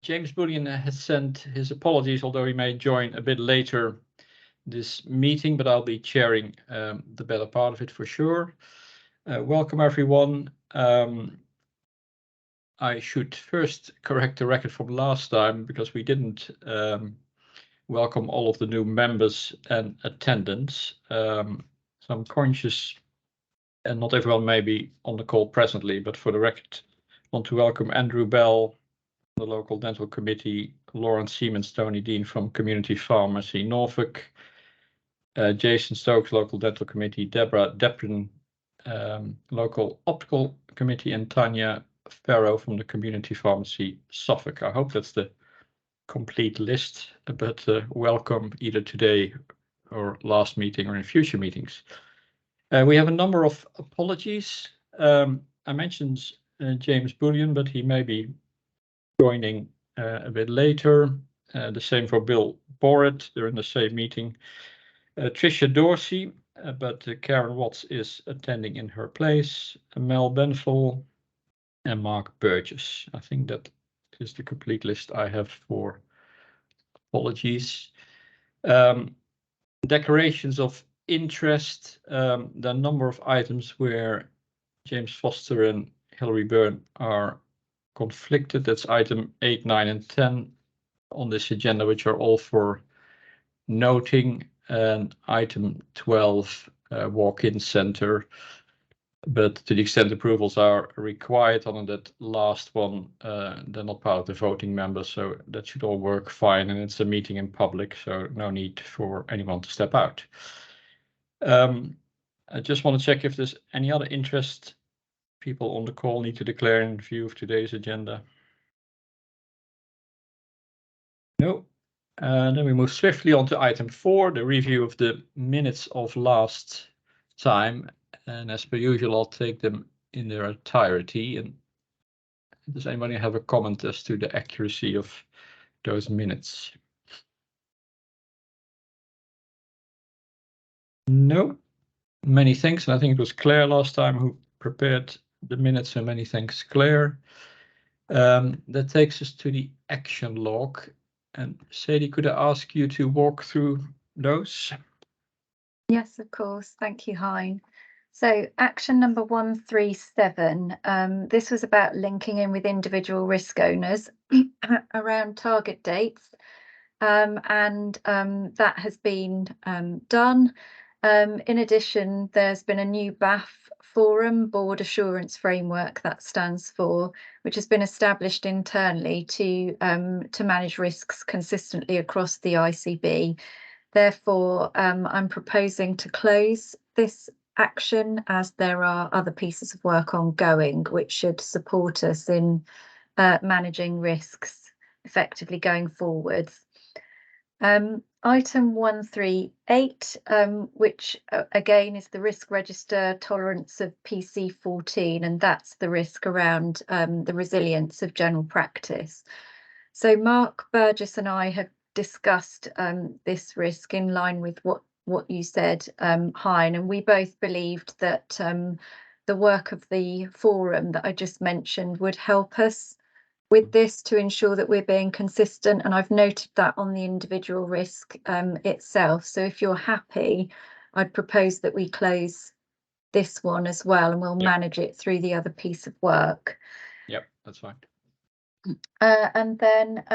James Bullion has sent his apologies, although he may join a bit later this meeting, but I'll be chairing the better part of it for sure. Welcome, everyone. I should first correct the record from last time because we didn't welcome all of the new members and attendants. So I'm conscious, and not everyone may be on the call presently, but for the record, I want to welcome Andrew Bell, the local dental committee, Lawrence Siemens, Tony Dean from Community Pharmacy Norfolk, Jason Stokes, local dental committee, Deborah Deprin, local optical committee, and Tanya Farrow from the Community Pharmacy Suffolk. I hope that's the complete list, but welcome either today or last meeting or in future meetings. We have a number of apologies. I mentioned James Bullion, but he may be joining a bit later. The same for Bill Borrett, they're in the same meeting. Tricia Dorsey, but Karen Watts is attending in her place. Mel Benful and Mark Burgess. I think that is the complete list I have for apologies. Declarations of interest. There are a number of items where James Foster and Hilary Byrne are conflicted. That's item 8, 9, and 10 on this agenda, which are all for noting, and item 12, walk-in center. But to the extent approvals are required on that last one, they're not part of the voting members, so that should all work fine. And it's a meeting in public, so no need for anyone to step out. I just want to check if there's any other interest people on the call need to declare in view of today's agenda. No. Then we move swiftly on to item 4, the review of the minutes of last time. And as per usual, I'll take them in their entirety. And does anybody have a comment as to the accuracy of those minutes? No. Many thanks. And I think it was Claire last time who prepared the minutes, so many thanks, Claire. That takes us to the action log. And Sadie, could I ask you to walk through those? Yes, of course. Thank you, Hein. So action number 137, this was about linking in with individual risk owners around target dates, and that has been done. In addition, there's been a new BAF forum, Board Assurance Framework, that stands for, which has been established internally to manage risks consistently across the ICB. Therefore, I'm proposing to close this action as there are other pieces of work ongoing which should support us in managing risks effectively going forwards. Item 138, which again is the risk register tolerance of PC14, and that's the risk around the resilience of general practice. So Mark Burgess and I have discussed this risk in line with what you said, Hein, and we both believed that the work of the forum that I just mentioned would help us with this to ensure that we're being consistent, and I've noted that on the individual risk itself. So if you're happy, I'd propose that we close this one as well, and we'll manage it through the other piece of work. Yep, that's fine. And then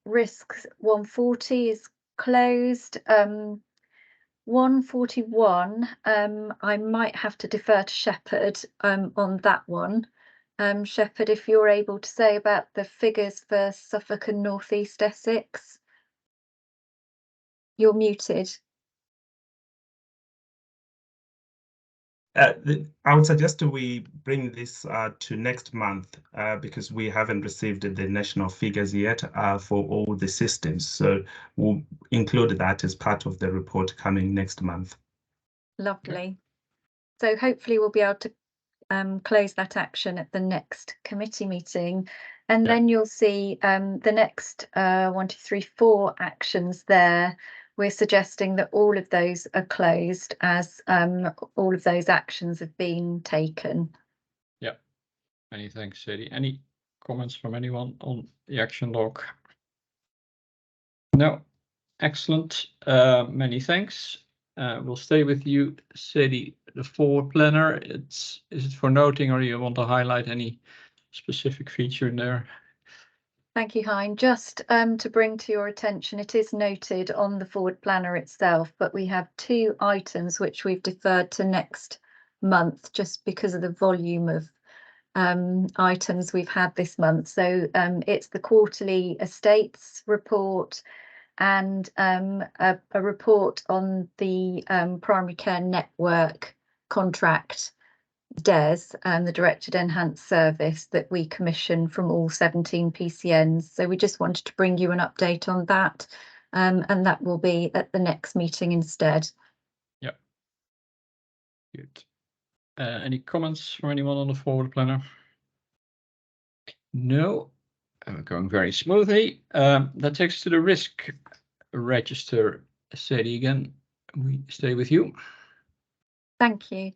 risk 140 is closed. 141, I might have to defer to Shepherd on that one. Shepherd, if you're able to say about the figures for Suffolk and North East Essex. You're muted. I would suggest we bring this to next month because we haven't received the national figures yet for all the systems. So we'll include that as part of the report coming next month. Lovely. So hopefully we'll be able to close that action at the next committee meeting, and then you'll see the next 1, 2, 3, 4 actions there. We're suggesting that all of those are closed as all of those actions have been taken. Yeah, many thanks, Sadie. Any comments from anyone on the action log? No. Excellent. Many thanks. We'll stay with you, Sadie. The forward planner, is it for noting, or you want to highlight any specific feature in there? Thank you, Hein. Just to bring to your attention, it is noted on the forward planner itself, but we have 2 items which we've deferred to next month just because of the volume of items we've had this month. So it's the quarterly estates report and a report on the primary care network contract DES, the Directed Enhanced Service that we commission from all 17 PCNs. So we just wanted to bring you an update on that, and that will be at the next meeting instead. Yeah. Good. Any comments from anyone on the forward planner? No. Going very smoothly. That takes us to the risk register. Sadie, again, we stay with you. Thank you.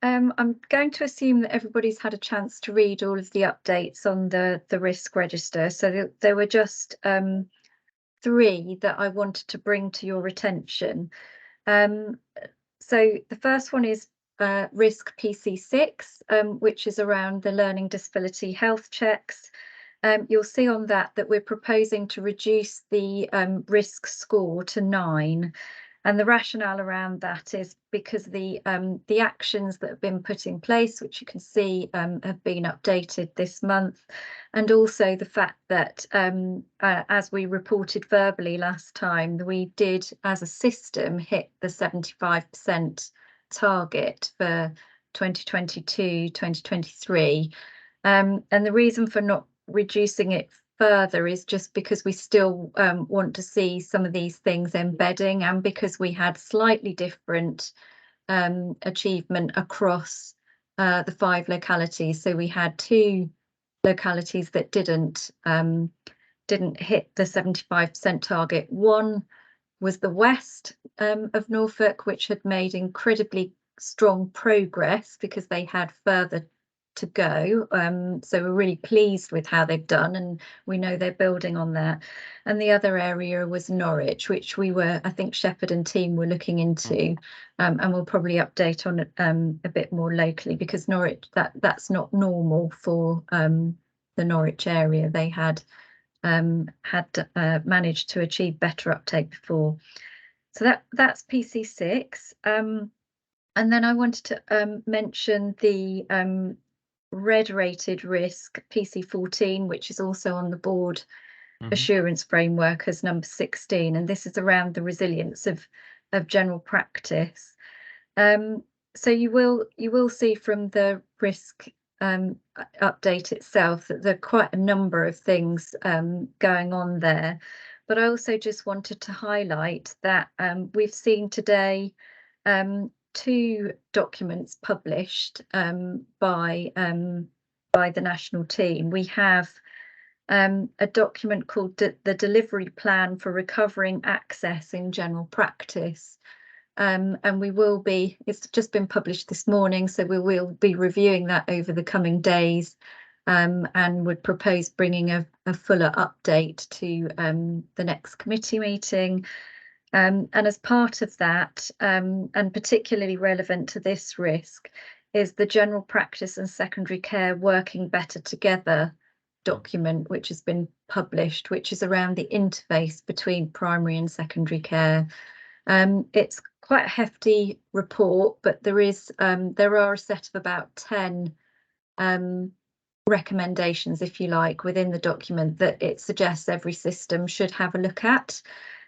I'm going to assume that everybody's had a chance to read all of the updates on the risk register. So there were just 3 that I wanted to bring to your attention. So the first one is risk PC6, which is around the learning disability health checks. You'll see on that we're proposing to reduce the risk score to 9. And the rationale around that is because the actions that have been put in place, which you can see have been updated this month, and also the fact that, as we reported verbally last time, we did, as a system, hit the 75% target for 2022-2023. And the reason for not reducing it further is just because we still want to see some of these things embedding, and because we had slightly different achievement across the 5 localities. So we had 2 localities that didn't hit the 75% target. One was the west of Norfolk, which had made incredibly strong progress because they had further to go. So we're really pleased with how they've done, and we know they're building on that. And the other area was Norwich, which I think Shepherd and team were looking into, and we'll probably update on it a bit more locally, because Norwich, that's not normal for the Norwich area. They had managed to achieve better uptake before. So that's PC6. And then I wanted to mention the red rated risk PC14, which is also on the board assurance framework as number 16, and this is around the resilience of general practice. So you will see from the risk update itself that there are quite a number of things going on there, but I also just wanted to highlight that we've seen today 2 documents published by the national team. We have a document called the Delivery Plan for Recovering Access in General Practice, and it's just been published this morning, so we will be reviewing that over the coming days, and would propose bringing a fuller update to the next committee meeting. And as part of that, and particularly relevant to this risk, is the General Practice and Secondary Care Working Better Together document, which has been published, which is around the interface between primary and secondary care. It's quite a hefty report, but there are a set of about 10 recommendations, if you like, within the document that it suggests every system should have a look at.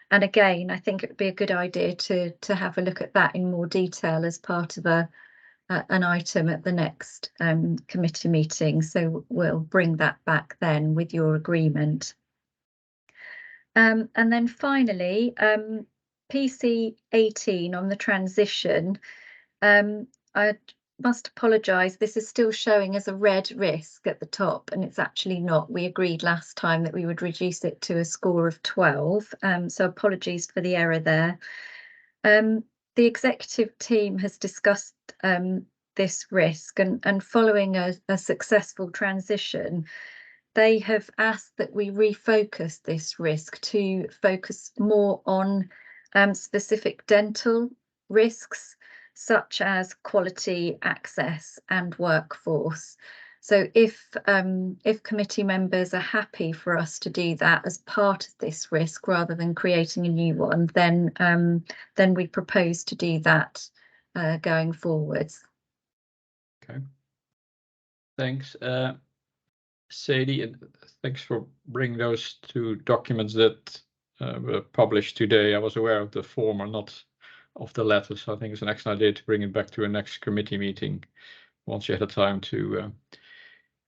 And again, I think it would be a good idea to have a look at that in more detail as part of an item at the next committee meeting. So we'll bring that back then with your agreement. And then finally, PC 18 on the transition. I must apologise, this is still showing as a red risk at the top, and it's actually not. We agreed last time that we would reduce it to a score of 12, so apologies for the error there. The executive team has discussed this risk, and following a successful transition, they have asked that we refocus this risk to focus more on specific dental risks, such as quality, access and workforce. So if committee members are happy for us to do that as part of this risk rather than creating a new one, then we propose to do that going forwards. Okay. Thanks, Sadie, and thanks for bringing those two documents that were published today. I was aware of the former, not of the latter, so I think it's an excellent idea to bring it back to a next committee meeting once you had the time to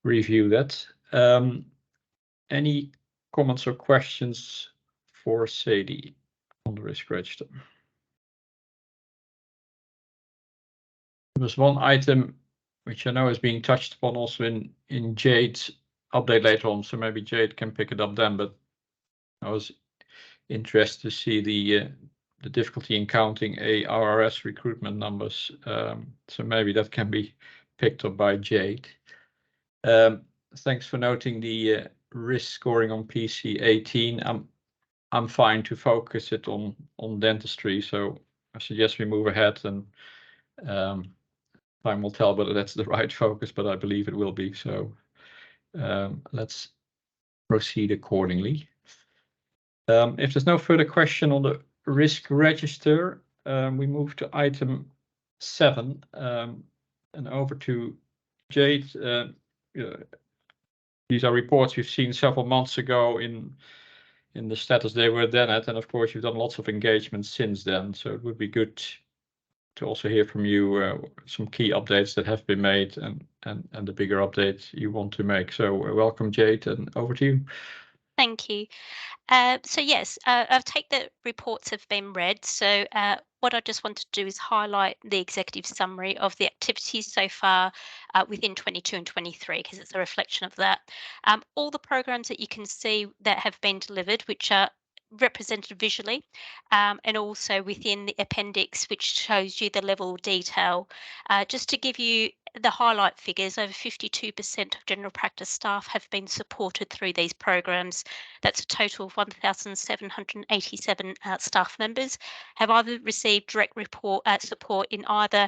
review that. Any comments or questions for Sadie on the risk register? There was one item which I know is being touched upon also in Jade's update later on, so maybe Jade can pick it up then, but I was interested to see the difficulty in counting ARRS recruitment numbers, so maybe that can be picked up by Jade. Thanks for noting the risk scoring on PC 18. I'm fine to focus it on dentistry, so I suggest we move ahead, and time will tell whether that's the right focus, but I believe it will be. So let's proceed accordingly. If there's no further question on the risk register, we move to item 7, and over to Jade. These are reports we've seen several months ago in the status they were then at, and of course you've done lots of engagement since then, so it would be good to also hear from you some key updates that have been made and the bigger updates you want to make. So welcome, Jade, and over to you. Thank you. So yes, I've taken the reports have been read. So what I just want to do is highlight the executive summary of the activities so far within 22 and 23, because it's a reflection of that. All the programs that you can see that have been delivered, which are represented visually, and also within the appendix, which shows you the level of detail. Just to give you the highlight figures, over 52% of general practice staff have been supported through these programs. That's a total of 1,787 staff members have either received direct support in either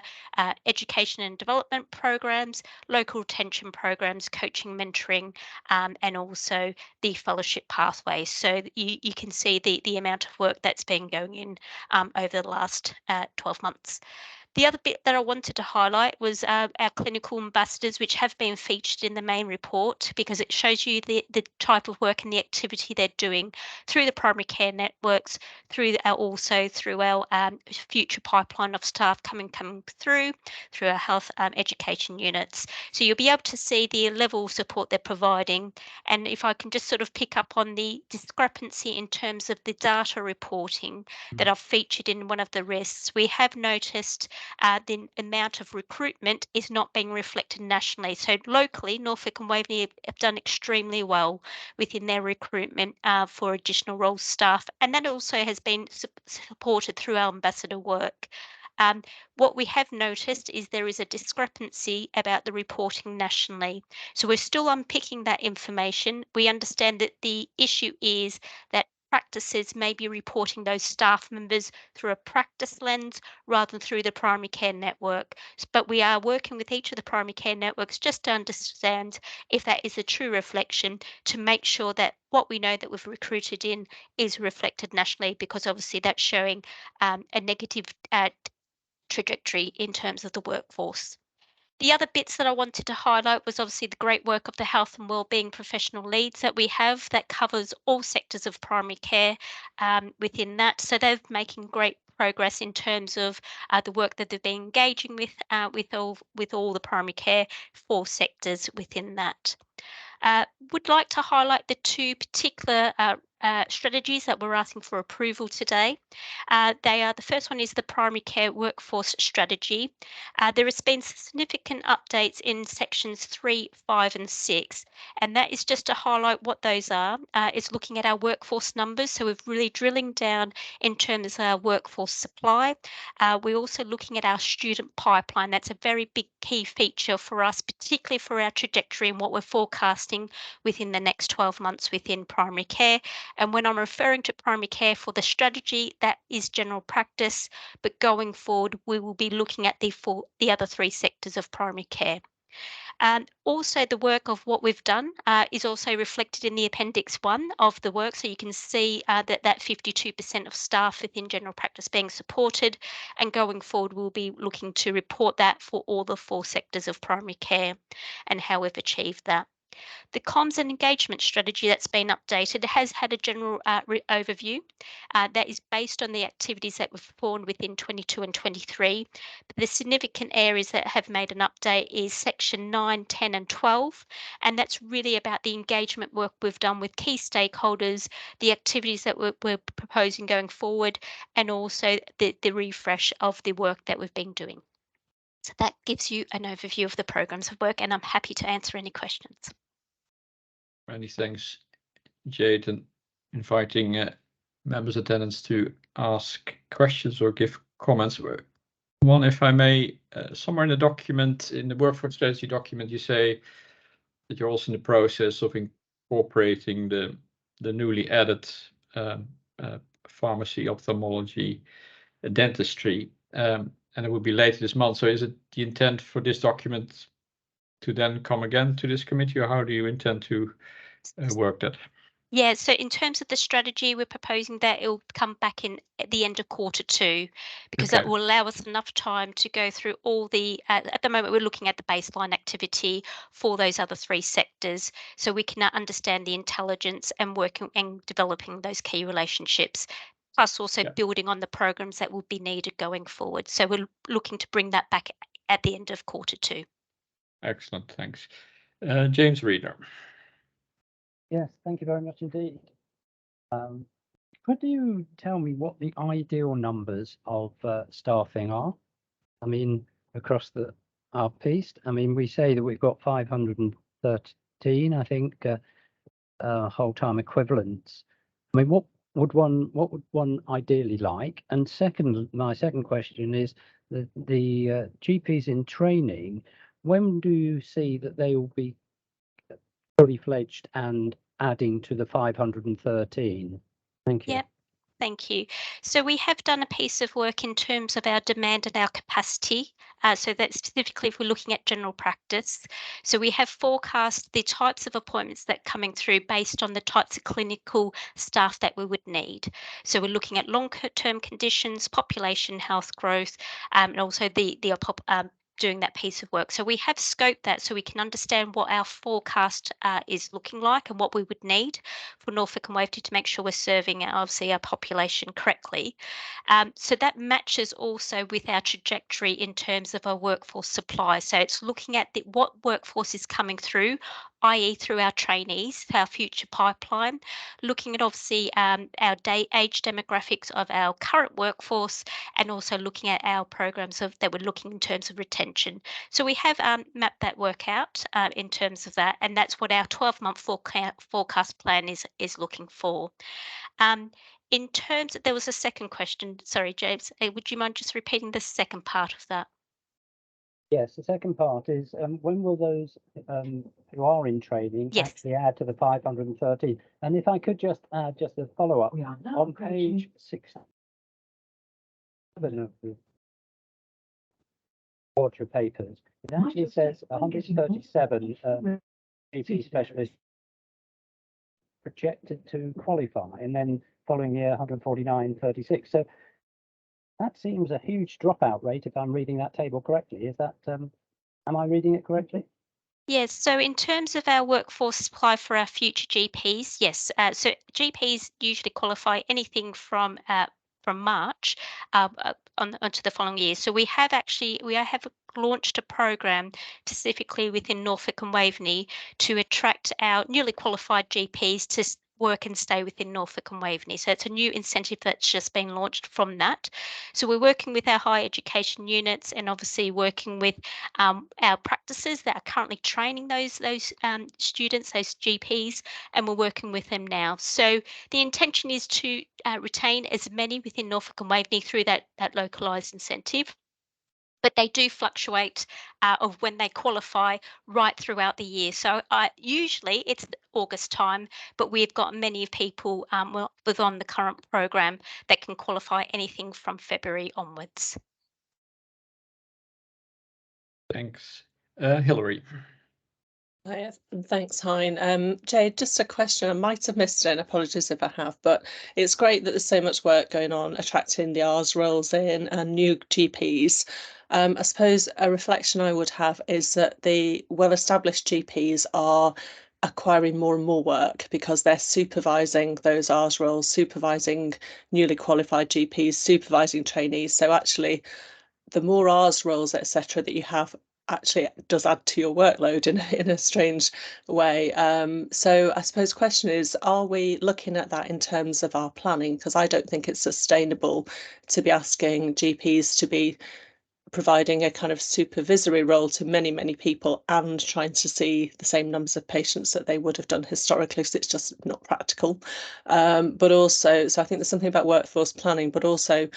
education and development programs, local retention programs, coaching, mentoring, and also the fellowship pathways. So you can see the amount of work that's been going in over the last 12 months. The other bit that I wanted to highlight was our clinical ambassadors, which have been featured in the main report, because it shows you the type of work and the activity they're doing through the primary care networks, also through our future pipeline of staff coming through our health education units. So you'll be able to see the level of support they're providing. And if I can just sort of pick up on the discrepancy in terms of the data reporting that I've featured in one of the risks, we have noticed the amount of recruitment is not being reflected nationally. So locally, Norfolk and Waveney have done extremely well within their recruitment for additional role staff, and that also has been supported through our ambassador work. What we have noticed is there is a discrepancy about the reporting nationally. So we're still unpicking that information. We understand that the issue is that practices may be reporting those staff members through a practice lens rather than through the primary care network. But we are working with each of the primary care networks just to understand if that is a true reflection, to make sure that what we know that we've recruited in is reflected nationally, because obviously that's showing a negative trajectory in terms of the workforce. The other bits that I wanted to highlight was obviously the great work of the health and wellbeing professional leads that we have that covers all sectors of primary care within that. So they're making great progress in terms of the work that they've been engaging with all the primary care 4 sectors within that. Would like to highlight the 2 particular strategies that we're asking for approval today. The first one is the primary care workforce strategy. There has been significant updates in sections 3, 5 and 6, and that is just to highlight what those are. It's looking at our workforce numbers, so we're really drilling down in terms of our workforce supply. We're also looking at our student pipeline. That's a very big key feature for us, particularly for our trajectory and what we're forecasting within the next 12 months within primary care. And when I'm referring to primary care for the strategy, that is general practice, but going forward, we will be looking at the other 3 sectors of primary care. Also, the work of what we've done is also reflected in the Appendix 1 of the work. So you can see that 52% of staff within general practice being supported, and going forward, we'll be looking to report that for all the 4 sectors of primary care and how we've achieved that. The comms and engagement strategy that's been updated has had a general overview that is based on the activities that were performed within 22 and 23. But the significant areas that have made an update is section 9, 10 and 12, and that's really about the engagement work we've done with key stakeholders, the activities that we're proposing going forward, and also the refresh of the work that we've been doing. So that gives you an overview of the programs of work, and I'm happy to answer any questions. Many thanks, Jade, and inviting members attendants to ask questions or give comments. One, if I may, somewhere in the document, in the workforce strategy document, you say that you're also in the process of incorporating the newly added pharmacy, ophthalmology, dentistry, and it will be later this month. So is it the intent for this document to then come again to this committee, or how do you intend to work that? Yeah, so in terms of the strategy, we're proposing that it will come back in at the end of Q2, because that will allow us enough time to go through all the, at the moment, we're looking at the baseline activity for those other 3 sectors, so we can understand the intelligence and working and developing those key relationships, plus also building on the programs that will be needed going forward. So we're looking to bring that back at the end of Q2. Excellent, thanks. James Reader. Yes, thank you very much indeed. Could you tell me what the ideal numbers of staffing are? I mean, across our piece. I mean, we say that we've got 513, I think, whole-time equivalents. I mean, what would one ideally like? And my second question is the GPs in training. When do you see that they will be fully fledged and adding to the 513? Thank you. Yep. Thank you. So we have done a piece of work in terms of our demand and our capacity. So that's specifically if we're looking at general practice. So we have forecast the types of appointments that are coming through based on the types of clinical staff that we would need. So we're looking at long-term conditions, population health growth, and also doing that piece of work. So we have scoped that so we can understand what our forecast is looking like and what we would need for Norfolk and Waveney to make sure we're serving obviously our population correctly. So that matches also with our trajectory in terms of our workforce supply. So it's looking at what workforce is coming through, i.e. through our trainees, our future pipeline, looking at obviously our age demographics of our current workforce, and also looking at our programs that we're looking in terms of retention. So we have mapped that work out in terms of that, and that's what our 12-month forecast plan is looking for. In terms, there was a second question. Sorry, James, would you mind just repeating the second part of that? Yes, the second part is when will those who are in training actually add to the 513? And if I could just add just a follow-up on page 6 of the Orchard papers, it actually says 137 GP specialists projected to qualify, and then following year 149.36. So that seems a huge dropout rate if I'm reading that table correctly. Is that am I reading it correctly? Yes, so in terms of our workforce supply for our future GPs, yes. So GPs usually qualify anything from March onto the following year. So we have launched a program specifically within Norfolk and Waveney to attract our newly qualified GPs to work and stay within Norfolk and Waveney. So it's a new incentive that's just been launched from that. So we're working with our higher education units and obviously working with our practices that are currently training those students, those GPs, and we're working with them now. So the intention is to retain as many within Norfolk and Waveney through that localised incentive. But they do fluctuate of when they qualify right throughout the year. So usually it's August time, but we've got many people within the current program that can qualify anything from February onwards. Thanks. Hilary. Hi, thanks, Hein. Jade, just a question. I might have missed it, and apologies if I have, but it's great that there's so much work going on attracting the R's roles in and new GPs. I suppose a reflection I would have is that the well-established GPs are acquiring more and more work because they're supervising those R's roles, supervising newly qualified GPs, supervising trainees. So actually, the more R's roles, etc., that you have actually does add to your workload in a strange way. So I suppose the question is, are we looking at that in terms of our planning? Because I don't think it's sustainable to be asking GPs to be providing a kind of supervisory role to many, many people and trying to see the same numbers of patients that they would have done historically, because it's just not practical. But also, so I think there's something about workforce planning, but also,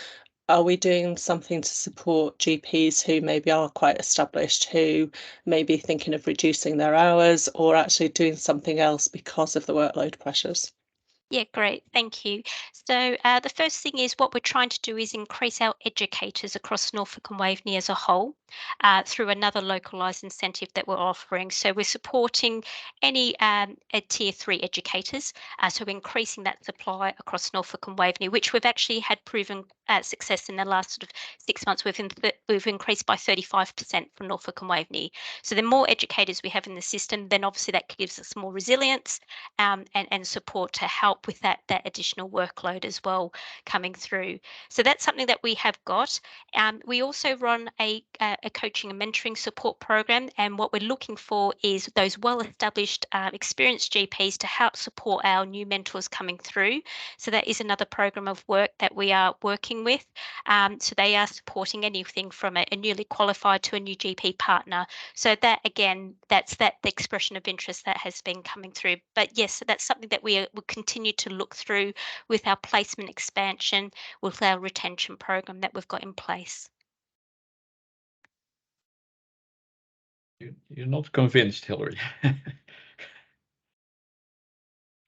are we doing something to support GPs who maybe are quite established, who may be thinking of reducing their hours or actually doing something else because of the workload pressures? Yeah, great. Thank you. So the first thing is what we're trying to do is increase our educators across Norfolk and Waveney as a whole through another localised incentive that we're offering. So we're supporting any tier 3 educators. So we're increasing that supply across Norfolk and Waveney, which we've actually had proven success in the last sort of 6 months. We've increased by 35% for Norfolk and Waveney. So the more educators we have in the system, then obviously that gives us more resilience and support to help with that additional workload as well coming through. So that's something that we have got. We also run a coaching and mentoring support program, and what we're looking for is those well-established, experienced GPs to help support our new mentors coming through. So that is another program of work that we are working with. So they are supporting anything from a newly qualified to a new GP partner. So that again, that's the expression of interest that has been coming through. But yes, that's something that we will continue to look through with our placement expansion, with our retention program that we've got in place. You're not convinced, Hilary.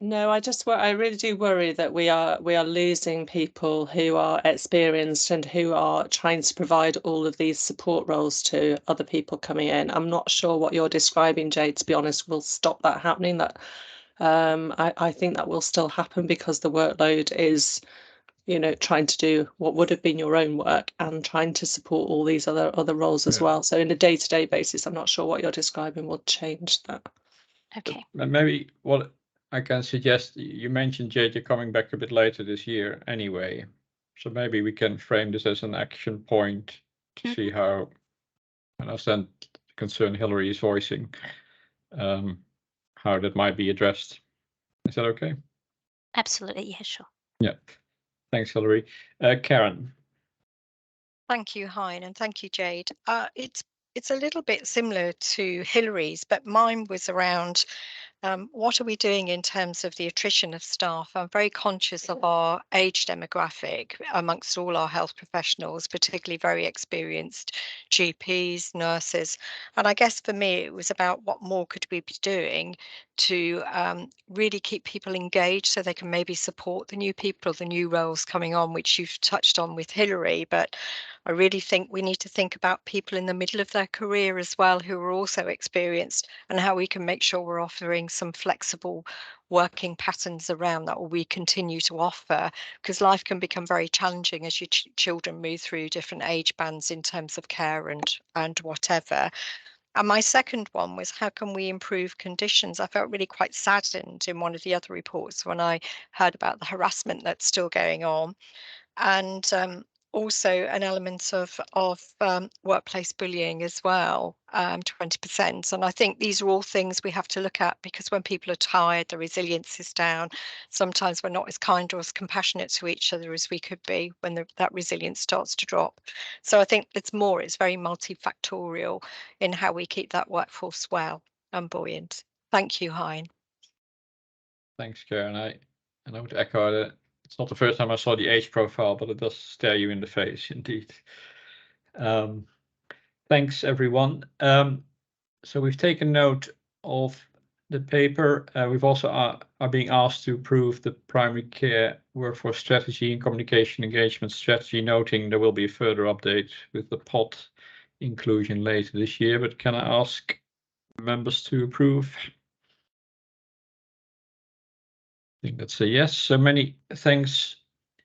No, I really do worry that we are losing people who are experienced and who are trying to provide all of these support roles to other people coming in. I'm not sure what you're describing, Jade, to be honest, will stop that happening. That I think that will still happen because the workload is, trying to do what would have been your own work and trying to support all these other roles as well. So in a day-to-day basis, I'm not sure what you're describing will change that. Okay. Maybe what I can suggest, you mentioned, Jade, you're coming back a bit later this year anyway. So maybe we can frame this as an action point to see how, I understand the concern Hilary is voicing, how that might be addressed. Is that okay? Absolutely, yeah, sure. Yeah. Thanks, Hilary. Karen. Thank you, Hein, and thank you, Jade. It's a little bit similar to Hilary's, but mine was around what are we doing in terms of the attrition of staff? I'm very conscious of our age demographic amongst all our health professionals, particularly very experienced GPs, nurses. And I guess for me, it was about what more could we be doing to really keep people engaged so they can maybe support the new people, the new roles coming on, which you've touched on with Hilary. But I really think we need to think about people in the middle of their career as well, who are also experienced, and how we can make sure we're offering some flexible working patterns around that, or we continue to offer, because life can become very challenging as your children move through different age bands in terms of care and whatever. And my second one was, how can we improve conditions? I felt really quite saddened in one of the other reports when I heard about the harassment that's still going on. And also an element of workplace bullying as well, 20%. And I think these are all things we have to look at, because when people are tired, the resilience is down. Sometimes we're not as kind or as compassionate to each other as we could be when that resilience starts to drop. So I think it's very multifactorial in how we keep that workforce well and buoyant. Thank you, Hein. Thanks, Karen. I would echo that. It's not the first time I saw the age profile, but it does stare you in the face, indeed. Thanks, everyone. So we've taken note of the paper. We've also are being asked to approve the primary care workforce strategy and communication engagement strategy, noting there will be a further update with the POT inclusion later this year. But can I ask members to approve? I think that's a yes. So many thanks,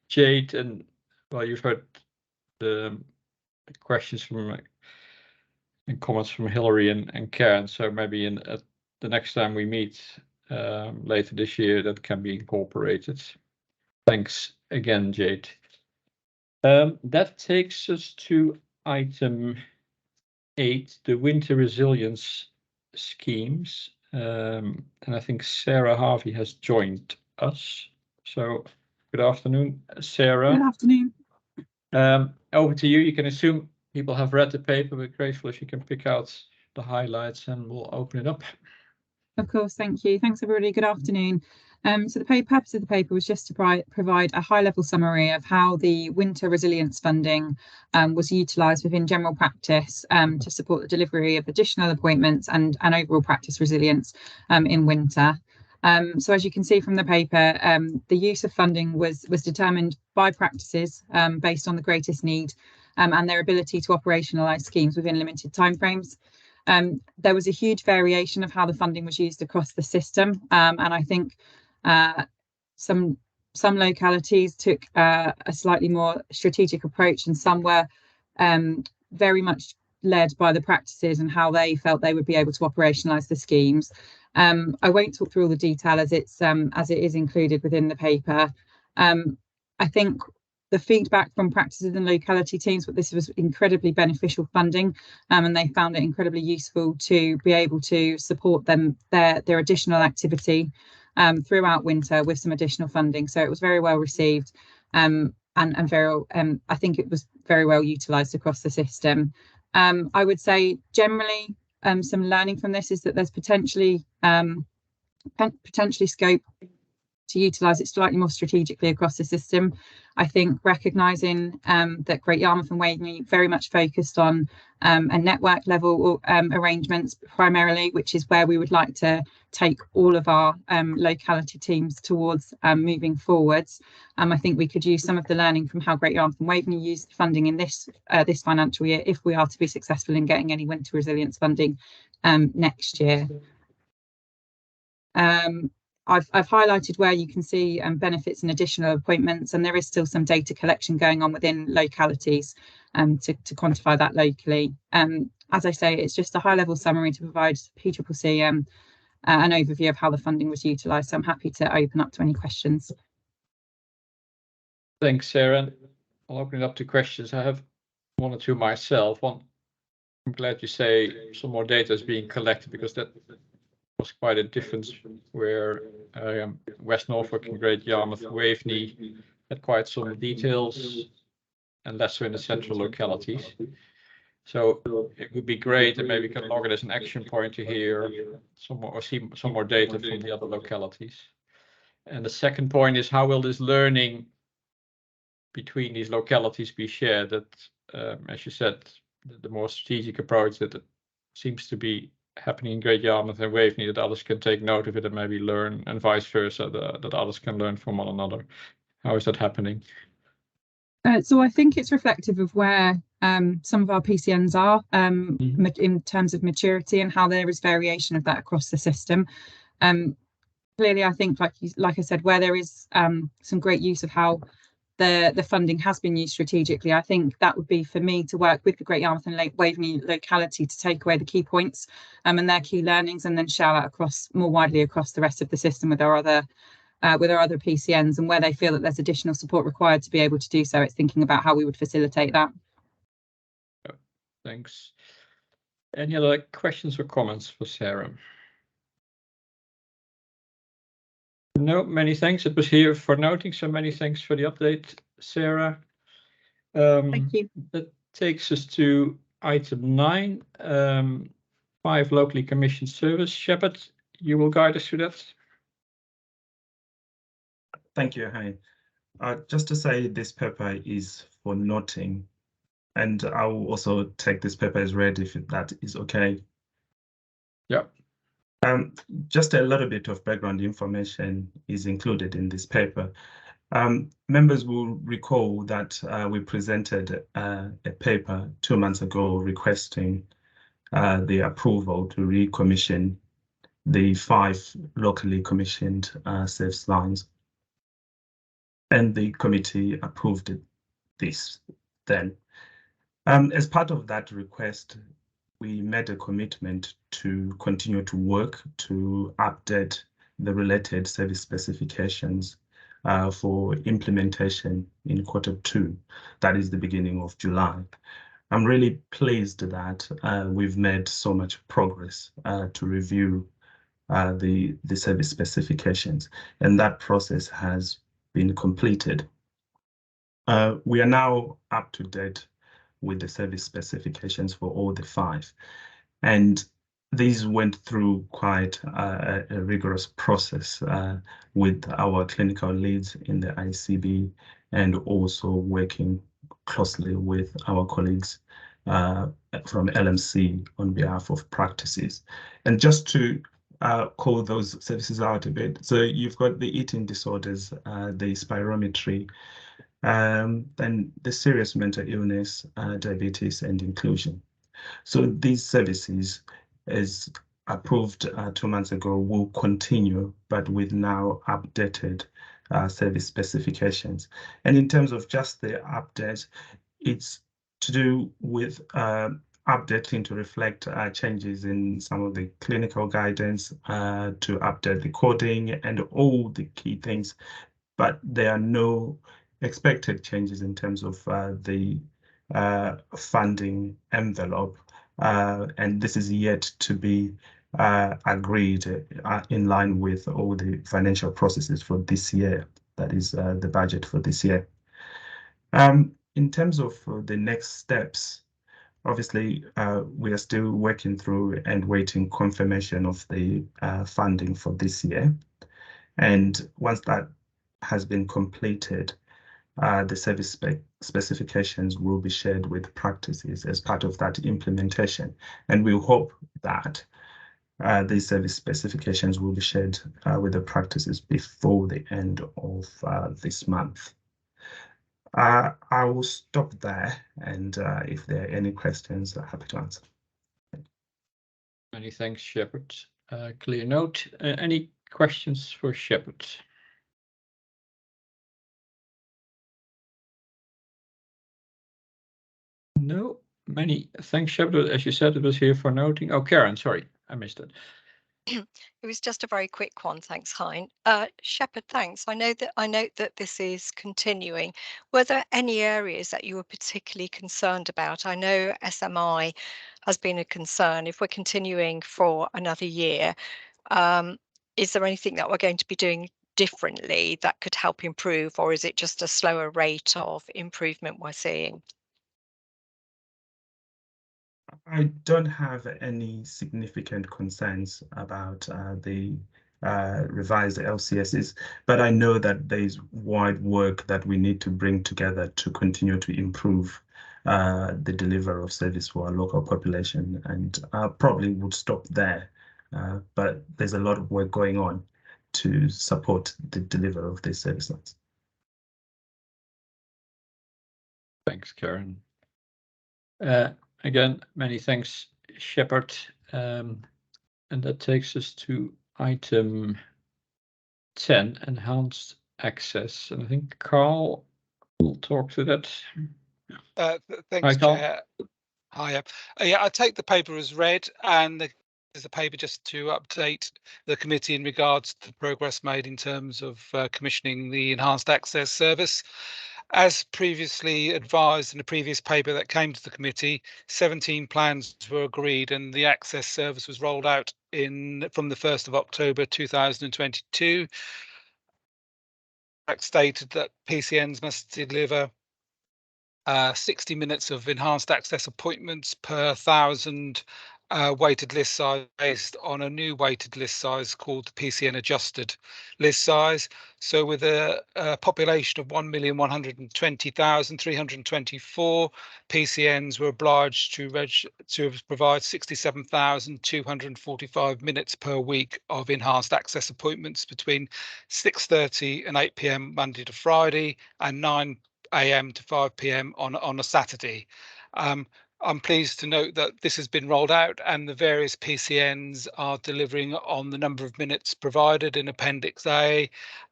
Jade, and well, you've heard the questions from and comments from Hillary and Karen. So maybe at the next time we meet later this year, that can be incorporated. Thanks again, Jade. That takes us to item 8, the winter resilience schemes. And I think Sarah Harvey has joined us. So good afternoon, Sarah. Good afternoon. Over to you. You can assume people have read the paper, but grateful if you can pick out the highlights and we'll open it up. Of course, thank you. Thanks, everybody. Good afternoon. So the purpose of the paper was just to provide a high-level summary of how the winter resilience funding was utilised within general practice to support the delivery of additional appointments and overall practice resilience in winter. So as you can see from the paper, the use of funding was determined by practices based on the greatest need and their ability to operationalise schemes within limited timeframes. There was a huge variation of how the funding was used across the system, and I think some localities took a slightly more strategic approach, and some were very much led by the practices and how they felt they would be able to operationalise the schemes. I won't talk through all the detail as it is included within the paper. I think the feedback from practices and locality teams, but this was incredibly beneficial funding, and they found it incredibly useful to be able to support their additional activity throughout winter with some additional funding. So it was very well received, and I think it was very well utilised across the system. I would say generally some learning from this is that there's potentially scope to utilise it slightly more strategically across the system. I think recognising that Great Yarmouth and Waveney very much focused on a network level arrangements primarily, which is where we would like to take all of our locality teams towards moving forwards. I think we could use some of the learning from how Great Yarmouth and Waveney used funding in this financial year if we are to be successful in getting any winter resilience funding next year. I've highlighted where you can see benefits and additional appointments, and there is still some data collection going on within localities to quantify that locally. As I say, it's just a high-level summary to provide PCCC an overview of how the funding was utilised. So I'm happy to open up to any questions. Thanks, Sarah. I'll open it up to questions. I have one or two myself. One, I'm glad you say some more data is being collected, because that was quite a difference where West Norfolk and Great Yarmouth Waveney had quite some details and less so in the central localities. So it would be great, and maybe we can log it as an action point to hear some more or see some more data from the other localities. And the second point is, how will this learning between these localities be shared? That, as you said, the more strategic approach that seems to be happening in Great Yarmouth and Waveney, that others can take note of it and maybe learn, and vice versa, that others can learn from one another. How is that happening? So I think it's reflective of where some of our PCNs are in terms of maturity, and how there is variation of that across the system. Clearly, I think, like I said, where there is some great use of how the funding has been used strategically, I think that would be for me to work with the Great Yarmouth and Waveney locality to take away the key points and their key learnings, and then share that more widely across the rest of the system with our other with our other PCNs, and where they feel that there's additional support required to be able to do so, it's thinking about how we would facilitate that. Thanks. Any other questions or comments for Sarah? No, many thanks. It was here for noting, so many thanks for the update, Sarah. Thank you. That takes us to item 9, 5 locally commissioned service. Shepard, you will guide us through that. Thank you, Hein. Just to say, this paper is for noting, and I will also take this paper as read if that is okay. Yeah. Just a little bit of background information is included in this paper. Members will recall that we presented a paper 2 months ago requesting the approval to recommission the 5 locally commissioned service lines. And the committee approved this then. As part of that request, we made a commitment to continue to work to update the related service specifications for implementation in Q2, that is the beginning of July. I'm really pleased that we've made so much progress to review the service specifications, and that process has been completed. We are now up to date with the service specifications for all the 5, and these went through quite a rigorous process with our clinical leads in the ICB, and also working closely with our colleagues from LMC on behalf of practices. And just to call those services out a bit, so you've got the eating disorders, the spirometry, then the serious mental illness, diabetes, and inclusion. So these services, as approved 2 months ago, will continue, but with now updated service specifications. And in terms of just the update, it's to do with updating to reflect changes in some of the clinical guidance, to update the coding and all the key things, but there are no expected changes in terms of the funding envelope, and this is yet to be agreed in line with all the financial processes for this year, that is the budget for this year. In terms of the next steps, obviously we are still working through and waiting confirmation of the funding for this year, and once that has been completed, the service specifications will be shared with practices as part of that implementation. And we hope that these service specifications will be shared with the practices before the end of this month. I will stop there, and if there are any questions, I'm happy to answer. Many thanks, Shepard. Clear note. Any questions for Shepard? No, many thanks, Shepard. As you said, it was here for noting. Oh, Karen, sorry, I missed it. It was just a very quick one, thanks, Hein. Shepard, thanks. I note that this is continuing. Were there any areas that you were particularly concerned about? I know SMI has been a concern. If we're continuing for another year, is there anything that we're going to be doing differently that could help improve, or is it just a slower rate of improvement we're seeing? I don't have any significant concerns about the revised LCSs, but I know that there's wide work that we need to bring together to continue to improve the delivery of service for our local population, and I probably would stop there, but there's a lot of work going on to support the delivery of these service lines. Thanks, Karen. Again, many thanks, Shepard. And that takes us to item 10, enhanced access. And I think Carl will talk to that. Thanks, Chair. Hi. Yeah, I take the paper as read, and the is a paper just to update the committee in regards to the progress made in terms of commissioning the enhanced access service. As previously advised in the previous paper that came to the committee, 17 plans were agreed and the access service was rolled out from the 1st of October 2022. Stated that PCNs must deliver 60 minutes of enhanced access appointments per 1,000 weighted list size based on a new weighted list size called the PCN adjusted list size. So with a population of 1,120,324, PCNs were obliged to provide 67,245 minutes per week of enhanced access appointments between 6:30 and 8 p.m. Monday to Friday and 9 a.m. to 5 p.m. on a Saturday. I'm pleased to note that this has been rolled out and the various PCNs are delivering on the number of minutes provided in Appendix A.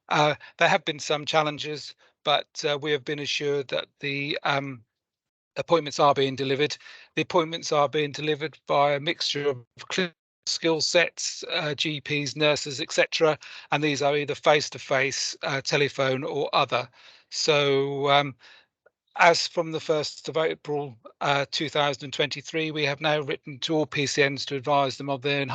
There have been some challenges, but we have been assured that the appointments are being delivered. The appointments are being delivered by a mixture of skill sets, GPs, nurses, etc. And these are either face-to-face, telephone or other. So as from the 1st of April 2023, we have now written to all PCNs to advise them of the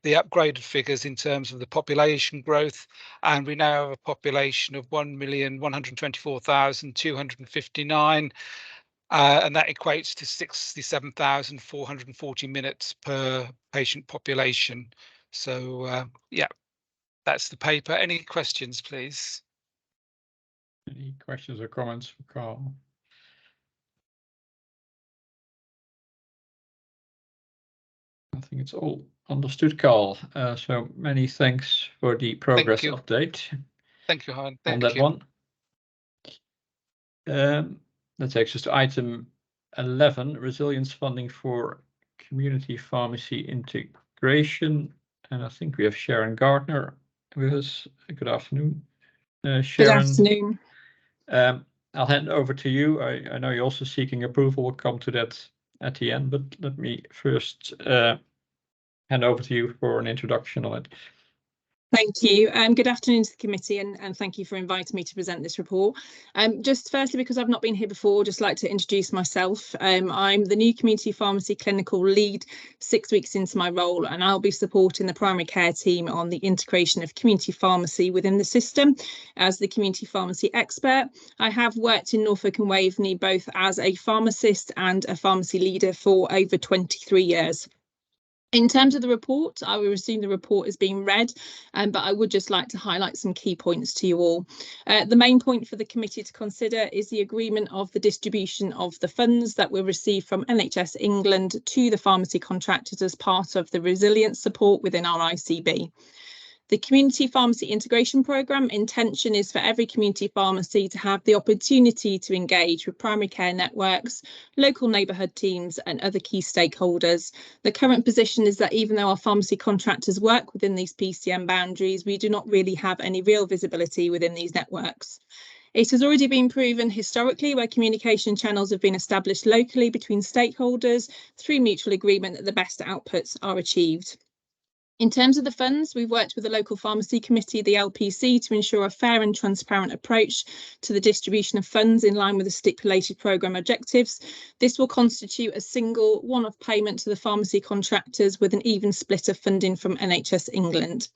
upgraded figures in terms of the population growth, and we now have a population of 1,124,259, and that equates to 67,440 minutes per patient population. So yeah, that's the paper. Any questions, please? Any questions or comments for Carl? I think it's all understood, Carl. So many thanks for the progress update. Thank you, Hein. On that one. That takes us to item 11, resilience funding for community pharmacy integration. And I think we have Sharon Gardner with us. Good afternoon, Sharon. Good afternoon. I'll hand over to you. I know you're also seeking approval. We'll come to that at the end, but let me first hand over to you for an introduction on it. Thank you. Good afternoon to the committee, and thank you for inviting me to present this report. Just firstly, because I've not been here before, just like to introduce myself. I'm the new community pharmacy clinical lead 6 weeks into my role, and I'll be supporting the primary care team on the integration of community pharmacy within the system as the community pharmacy expert. I have worked in Norfolk and Waveney both as a pharmacist and a pharmacy leader for over 23 years. In terms of the report, I will assume the report is being read, but I would just like to highlight some key points to you all. The main point for the committee to consider is the agreement of the distribution of the funds that were received from NHS England to the pharmacy contractors as part of the resilience support within our ICB. The Community Pharmacy Integration Programme intention is for every community pharmacy to have the opportunity to engage with primary care networks, local neighbourhood teams and other key stakeholders. The current position is that even though our pharmacy contractors work within these PCN boundaries, we do not really have any real visibility within these networks. It has already been proven historically where communication channels have been established locally between stakeholders through mutual agreement that the best outputs are achieved. In terms of the funds, we've worked with the local pharmacy committee, the LPC, to ensure a fair and transparent approach to the distribution of funds in line with the stipulated programme objectives. This will constitute a single one-off payment to the pharmacy contractors with an even split of funding from NHS England.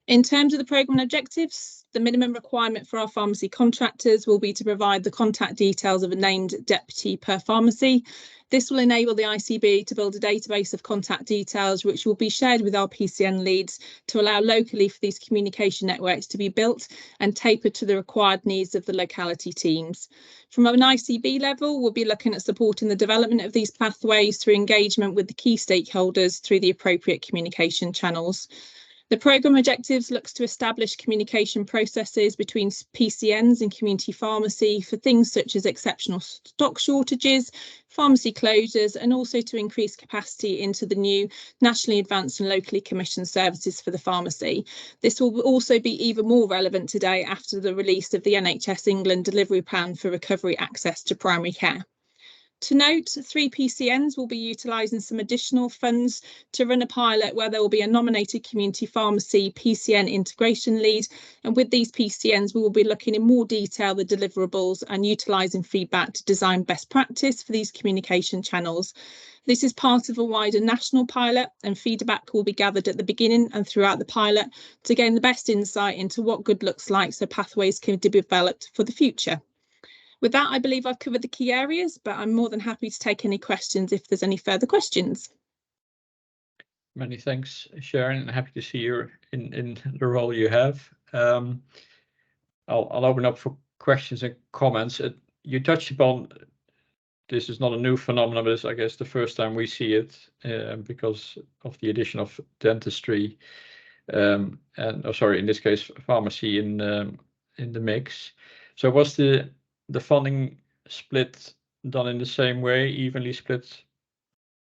In terms of the programme objectives, the minimum requirement for our pharmacy contractors will be to provide the contact details of a named deputy per pharmacy. This will enable the ICB to build a database of contact details which will be shared with our PCN leads to allow locally for these communication networks to be built and tapered to the required needs of the locality teams. From an ICB level, we'll be looking at supporting the development of these pathways through engagement with the key stakeholders through the appropriate communication channels. The programme objectives looks to establish communication processes between PCNs and community pharmacy for things such as exceptional stock shortages, pharmacy closures, and also to increase capacity into the new nationally advanced and locally commissioned services for the pharmacy. This will also be even more relevant today after the release of the NHS England delivery plan for recovery access to primary care. To note, 3 PCNs will be utilising some additional funds to run a pilot where there will be a nominated community pharmacy PCN integration lead. And with these PCNs, we will be looking in more detail the deliverables and utilising feedback to design best practice for these communication channels. This is part of a wider national pilot, and feedback will be gathered at the beginning and throughout the pilot to gain the best insight into what good looks like so pathways can be developed for the future. With that, I believe I've covered the key areas, but I'm more than happy to take any questions if there's any further questions. Many thanks, Sharon, and happy to see you in the role you have. I'll open up for questions and comments. You touched upon, this is not a new phenomenon, but it's, I guess, the first time we see it because of the addition of dentistry and, sorry, in this case, pharmacy in the mix. So was the funding split done in the same way, evenly split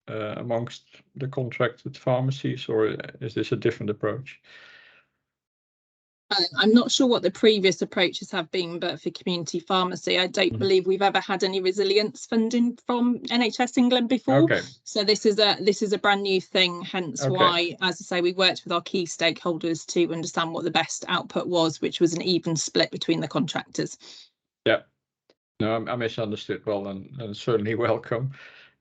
amongst the contracted pharmacies, or is this a different approach? I'm not sure what the previous approaches have been, but for community pharmacy, I don't believe we've ever had any resilience funding from NHS England before. Okay. So this is a brand new thing, hence why, as I say, we worked with our key stakeholders to understand what the best output was, which was an even split between the contractors. Yeah. No, I misunderstood. Well, and certainly welcome.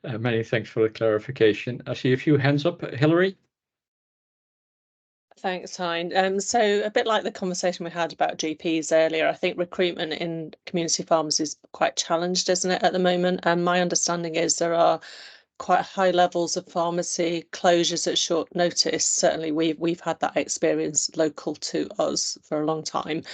Many thanks for the clarification. I see a few hands up. Hilary? Thanks, Hein. So a bit like the conversation we had about GPs earlier, I think recruitment in community pharmacies is quite challenged, isn't it, at the moment? And my understanding is there are quite high levels of pharmacy closures at short notice. Certainly we've had that experience local to us for a long time.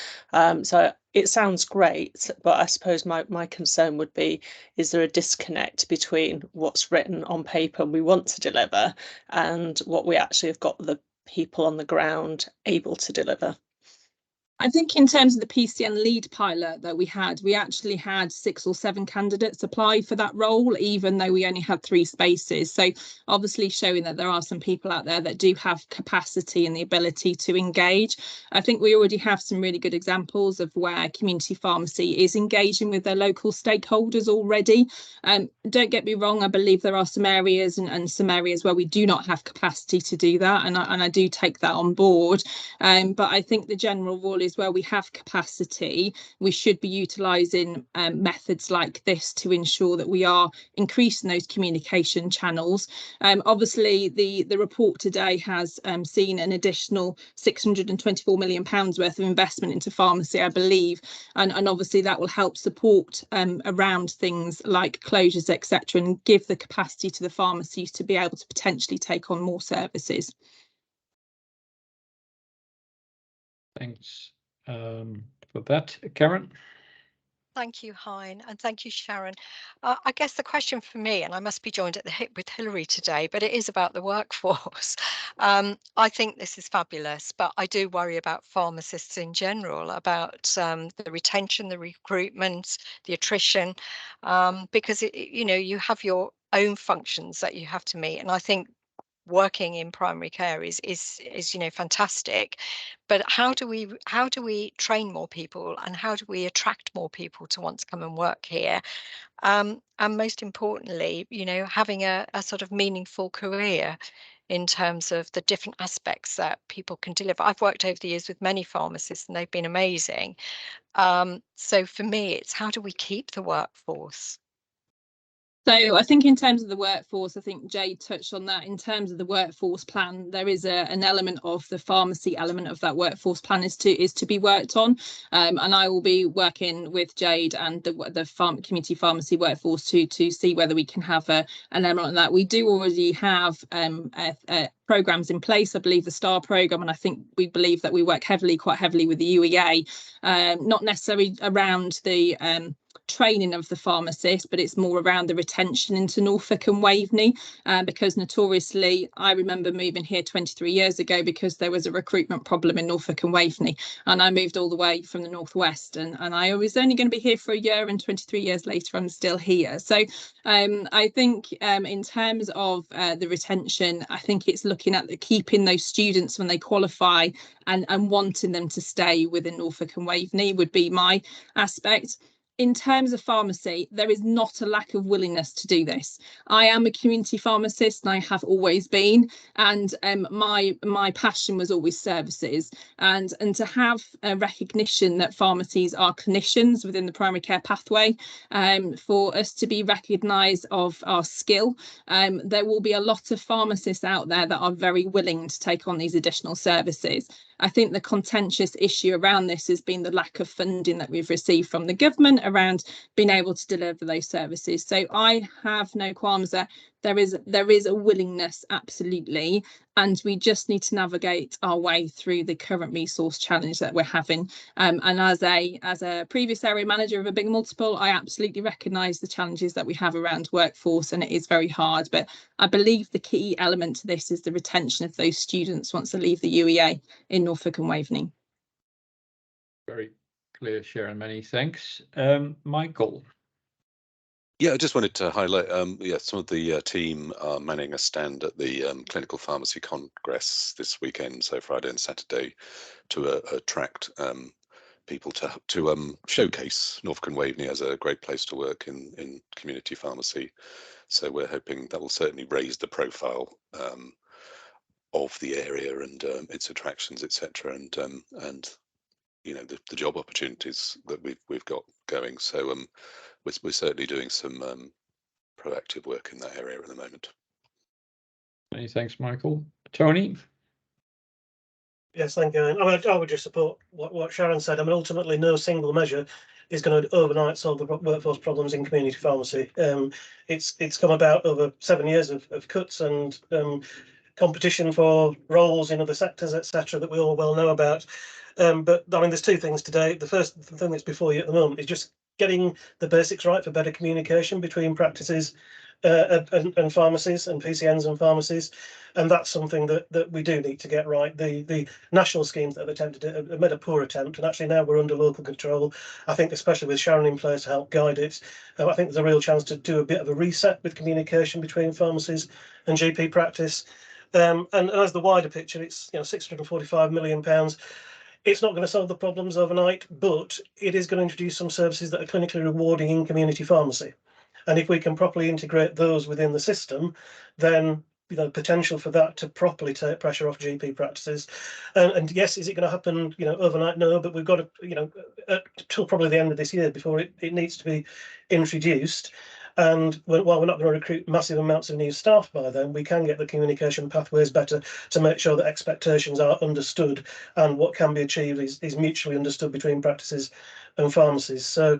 So it sounds great, but I suppose my concern would be, is there a disconnect between what's written on paper and we want to deliver and what we actually have got the people on the ground able to deliver? I think in terms of the PCN lead pilot that we actually had 6 or 7 candidates apply for that role, even though we only had 3 spaces. So obviously showing that there are some people out there that do have capacity and the ability to engage. I think we already have some really good examples of where community pharmacy is engaging with their local stakeholders already. Don't get me wrong, I believe there are some areas and some areas where we do not have capacity to do that, and I do take that on board. But I think the general rule is where we have capacity, we should be utilising methods like this to ensure that we are increasing those communication channels. Obviously, the report today has seen an additional £624 million worth of investment into pharmacy, I believe, and obviously that will help support around things like closures, etc., and give the capacity to the pharmacies to be able to potentially take on more services. Thanks for that. Karen? Thank you, Hein, and thank you, Sharon. I guess the question for me, and I must be joined at the hip with Hilary today, but it is about the workforce. I think this is fabulous, but I do worry about pharmacists in general, about the retention, the recruitment, the attrition, because you have your own functions that you have to meet, and I think working in primary care is fantastic, but how do we train more people, and how do we attract more people to want to come and work here, and most importantly, having a sort of meaningful career in terms of the different aspects that people can deliver. I've worked over the years with many pharmacists and they've been amazing. So for me, it's how do we keep the workforce? So I think in terms of the workforce, I think Jade touched on that. In terms of the workforce plan, there is an element of the pharmacy element of that workforce plan is to be worked on, and I will be working with Jade and the community pharmacy workforce to see whether we can have an element on that. We do already have programs in place. I believe the STAR program, and I think we believe that we work quite heavily with the UEA, not necessarily around the training of the pharmacist, but it's more around the retention into Norfolk and Waveney, because notoriously I remember moving here 23 years ago because there was a recruitment problem in Norfolk and Waveney, and I moved all the way from the northwest, and I was only going to be here for a year, and 23 years later I'm still here. So I think in terms of the retention, I think it's looking at keeping those students when they qualify and wanting them to stay within Norfolk and Waveney would be my aspect. in terms of pharmacy, there is not a lack of willingness to do this. I am a community pharmacist and I have always been, and my passion was always services, and to have a recognition that pharmacies are clinicians within the primary care pathway, for us to be recognised of our skill. There will be a lot of pharmacists out there that are very willing to take on these additional services. I think the contentious issue around this has been the lack of funding that we've received from the government around being able to deliver those services. So I have no qualms that there is a willingness, absolutely, and we just need to navigate our way through the current resource challenge that we're having. And as a previous area manager of a big multiple, I absolutely recognise the challenges that we have around workforce, and it is very hard. But I believe the key element to this is the retention of those students once they leave the UEA in Norfolk and Waveney. Very clear, Sharon. Many thanks. Michael. Yeah, I just wanted to highlight, some of the team are manning a stand at the Clinical Pharmacy Congress this weekend, so Friday and Saturday, to attract people to showcase Norfolk and Waveney as a great place to work in community pharmacy. So we're hoping that will certainly raise the profile of the area and its attractions, etc., and you know the job opportunities that we've got going. So we're certainly doing some proactive work in that area at the moment. Many thanks, Michael. Tony? Yes, thank you. I would just support what Sharon said. I mean, ultimately, no single measure is going to overnight solve the workforce problems in community pharmacy. It's come about over 7 years of cuts and competition for roles in other sectors, etc., that we all well know about. But I mean, there's two things today. The first thing that's before you at the moment is just getting the basics right for better communication between practices and pharmacies, and PCNs and pharmacies, and that's something that we do need to get right. The national schemes that have attempted it have made a poor attempt, and actually now we're under local control. I think, especially with Sharon in place to help guide it, I think there's a real chance to do a bit of a reset with communication between pharmacies and GP practice. And as the wider picture, it's £645 million. It's not going to solve the problems overnight, but it is going to introduce some services that are clinically rewarding in community pharmacy. And if we can properly integrate those within the system, then potential for that to properly take pressure off GP practices. And yes, is it going to happen overnight? No, but we've got to till probably the end of this year before it needs to be introduced. And while we're not going to recruit massive amounts of new staff by then, we can get the communication pathways better to make sure that expectations are understood and what can be achieved is mutually understood between practices and pharmacies. So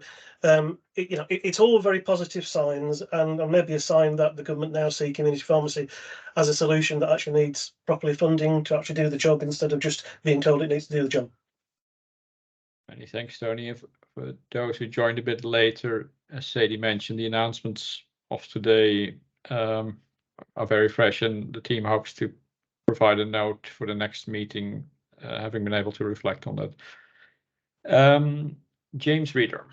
it's all very positive signs, and maybe a sign that the government now see community pharmacy as a solution that actually needs properly funding to actually do the job instead of just being told it needs to do the job. Many thanks, Tony. For those who joined a bit later, as Sadie mentioned, the announcements of today are very fresh, and the team hopes to provide a note for the next meeting, having been able to reflect on that. James Reader.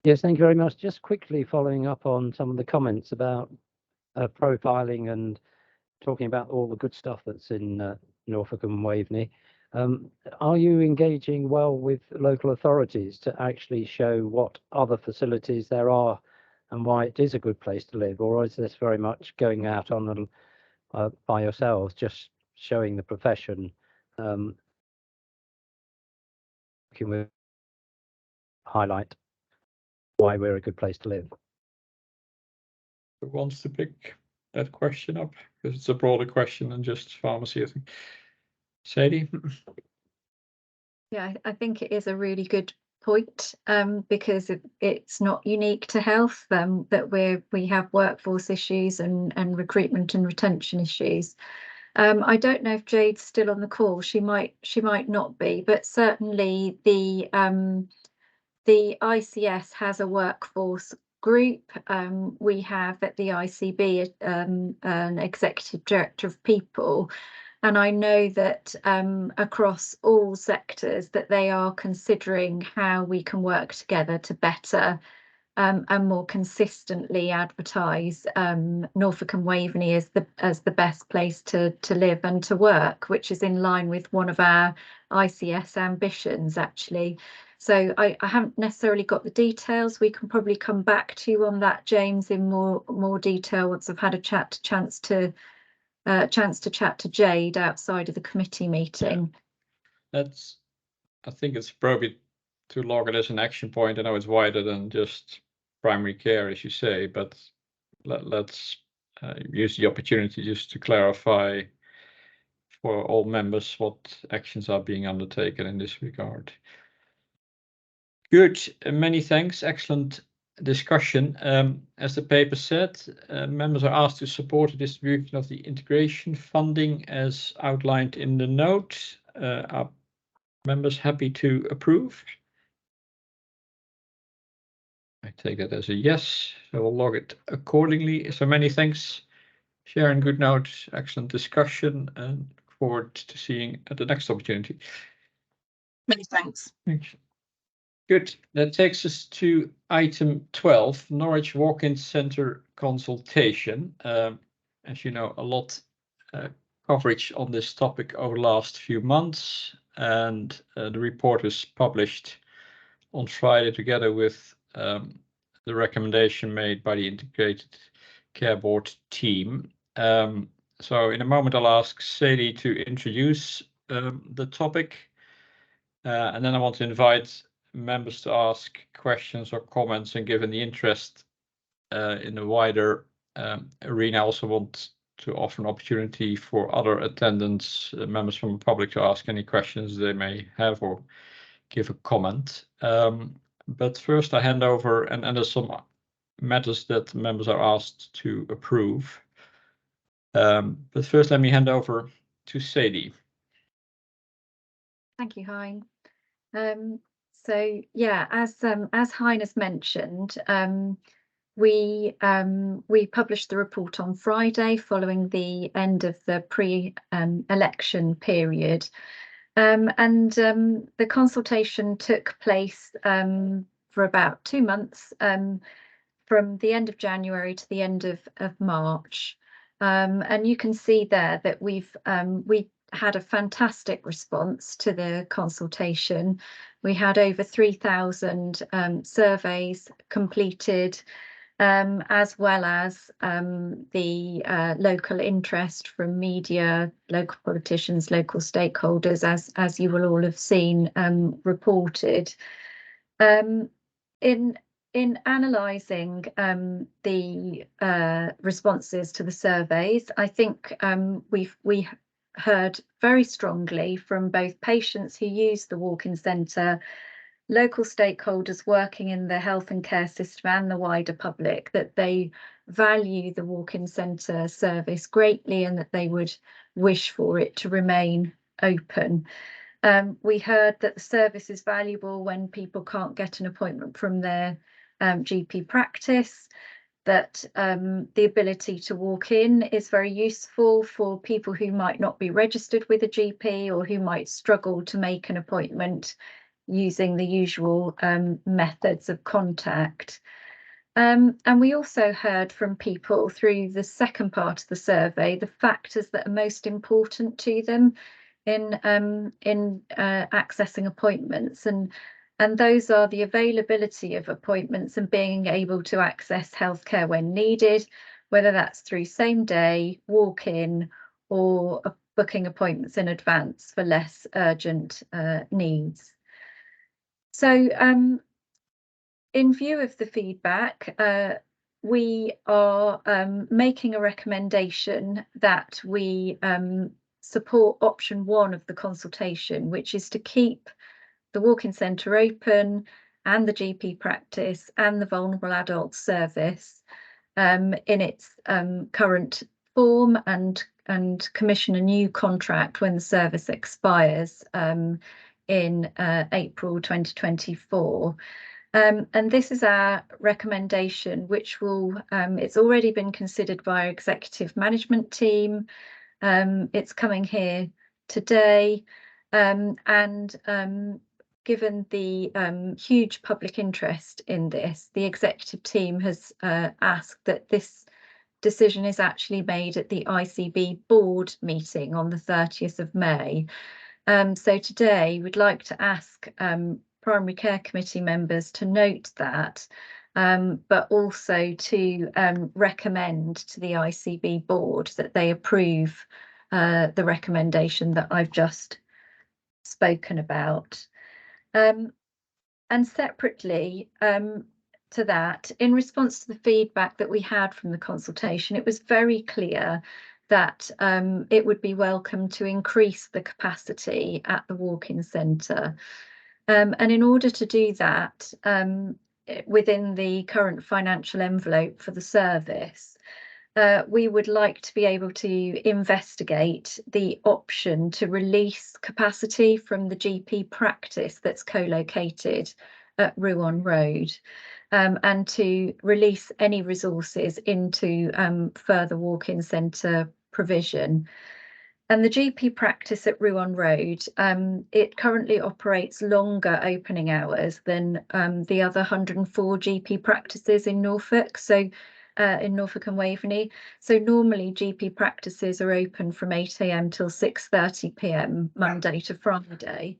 Yes, thank you very much. Just quickly following up on some of the comments about profiling and talking about all the good stuff that's in Norfolk and Waveney. Are you engaging well with local authorities to actually show what other facilities there are and why it is a good place to live, or is this very much going out on by yourselves, just showing the profession, working with highlight why we're a good place to live? Who wants to pick that question up? Because it's a broader question than just pharmacy, I think. Sadie? Yeah, I think it is a really good point, because it's not unique to health, that we have workforce issues and recruitment and retention issues. I don't know if Jade's still on the call. She might not be, but certainly the ICS has a workforce group. We have at the ICB an executive director of people, and I know that across all sectors that they are considering how we can work together to better and more consistently advertise Norfolk and Waveney as the best place to live and to work, which is in line with one of our ICS ambitions, actually. So I haven't necessarily got the details. We can probably come back to you on that, James, in more detail once I've had a chance to chat to Jade outside of the committee meeting. Yeah. I think it's probably to log it as an action point. I know it's wider than just primary care, as you say, but let's use the opportunity just to clarify for all members what actions are being undertaken in this regard. Good, many thanks. Excellent discussion. As the paper said, members are asked to support the distribution of the integration funding as outlined in the note. Are members happy to approve? I take that as a yes, so we'll log it accordingly. So many thanks, Sharon. Good note, excellent discussion, and look forward to seeing at the next opportunity. Many thanks. Thanks. Good. That takes us to item 12, Norwich Walk-in Centre consultation. As you know, a lot coverage on this topic over the last few months, and the report is published on Friday together with the recommendation made by the Integrated Care Board team. So in a moment, I'll ask Sadie to introduce the topic, and then I want to invite members to ask questions or comments, and given the interest in the wider arena, I also want to offer an opportunity for other attendants, members from the public, to ask any questions they may have or give a comment. But first I hand over, and there's some matters that members are asked to approve. But first let me hand over to Sadie. Thank you, Hein. So yeah, as Hein has mentioned, we published the report on Friday following the end of the pre-election period. And the consultation took place for about 2 months, from the end of January to the end of March. And you can see there that we had a fantastic response to the consultation. We had over 3,000 surveys completed, as well as the local interest from media, local politicians, local stakeholders, as you will all have seen reported. In analysing the responses to the surveys, I think we heard very strongly from both patients who use the walk-in centre, local stakeholders working in the health and care system, and the wider public, that they value the walk-in centre service greatly and that they would wish for it to remain open. We heard that the service is valuable when people can't get an appointment from their GP practice, that the ability to walk in is very useful for people who might not be registered with a GP or who might struggle to make an appointment using the usual methods of contact. And we also heard from people through the second part of the survey the factors that are most important to them in accessing appointments, and those are the availability of appointments and being able to access healthcare when needed, whether that's through same day, walk-in, or booking appointments in advance for less urgent needs. So in view of the feedback, we are making a recommendation that we support option 1 of the consultation, which is to keep the walk-in centre open and the GP practice and the vulnerable adult service in its current form, and commission a new contract when the service expires in April 2024. And this is our recommendation, which will, it's already been considered by our executive management team. It's coming here today, and given the huge public interest in this, the executive team has asked that this decision is actually made at the ICB board meeting on the 30th of May. So today we'd like to ask primary care committee members to note that, but also to recommend to the ICB board that they approve the recommendation that I've just spoken about. And separately to that, in response to the feedback that we had from the consultation, it was very clear that it would be welcome to increase the capacity at the walk-in centre. And in order to do that, within the current financial envelope for the service, we would like to be able to investigate the option to release capacity from the GP practice that's co-located at Ruan Road, and to release any resources into further walk-in centre provision. And the GP practice at Ruan Road, it currently operates longer opening hours than the other 104 GP practices in Norfolk. So in Norfolk and Waveney. So normally GP practices are open from 8 AM till 6:30 PM, Monday to Friday.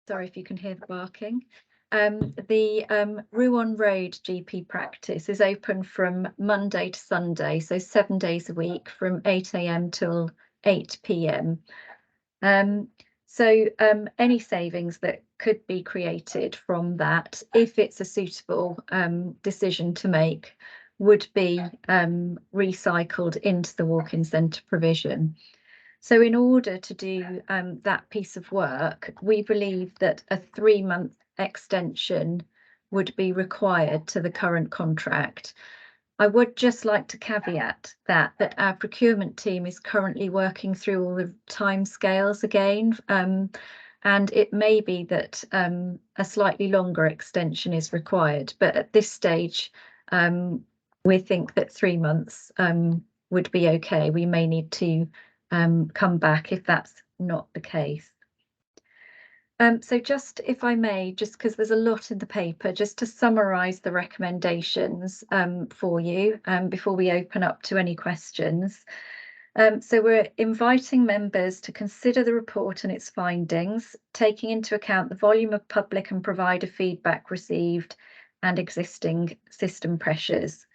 Sorry if you can hear the barking. The Ruan Road GP practice is open from Monday to Sunday, so 7 days a week from 8 AM till 8 PM. So any savings that could be created from that, if it's a suitable decision to make, would be recycled into the walk-in centre provision. So in order to do that piece of work, we believe that a 3-month extension would be required to the current contract. I would just like to caveat that our procurement team is currently working through all the timescales again, and it may be that a slightly longer extension is required. But at this stage, we think that 3 months would be okay. We may need to come back if that's not the case. So just, if I may, just because there's a lot in the paper, just to summarise the recommendations for you before we open up to any questions. So we're inviting members to consider the report and its findings, taking into account the volume of public and provider feedback received and existing system pressures.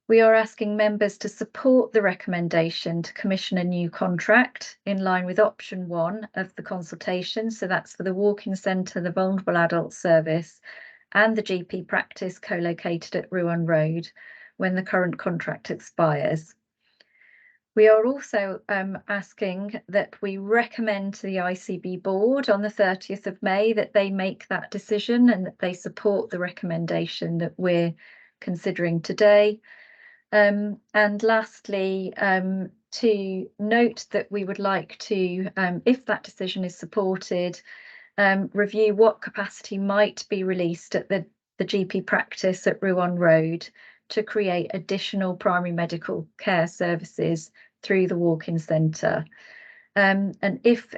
We are asking members to support the recommendation to commission a new contract in line with option 1 of the consultation. So that's for the walk-in centre, the vulnerable adult service and the GP practice co-located at Ruan Road when the current contract expires. We are also asking that we recommend to the ICB board on the 30th of May that they make that decision and that they support the recommendation that we're considering today. And lastly, to note that we would like to, if that decision is supported, review what capacity might be released at the GP practice at Ruan Road to create additional primary medical care services through the walk-in centre. And if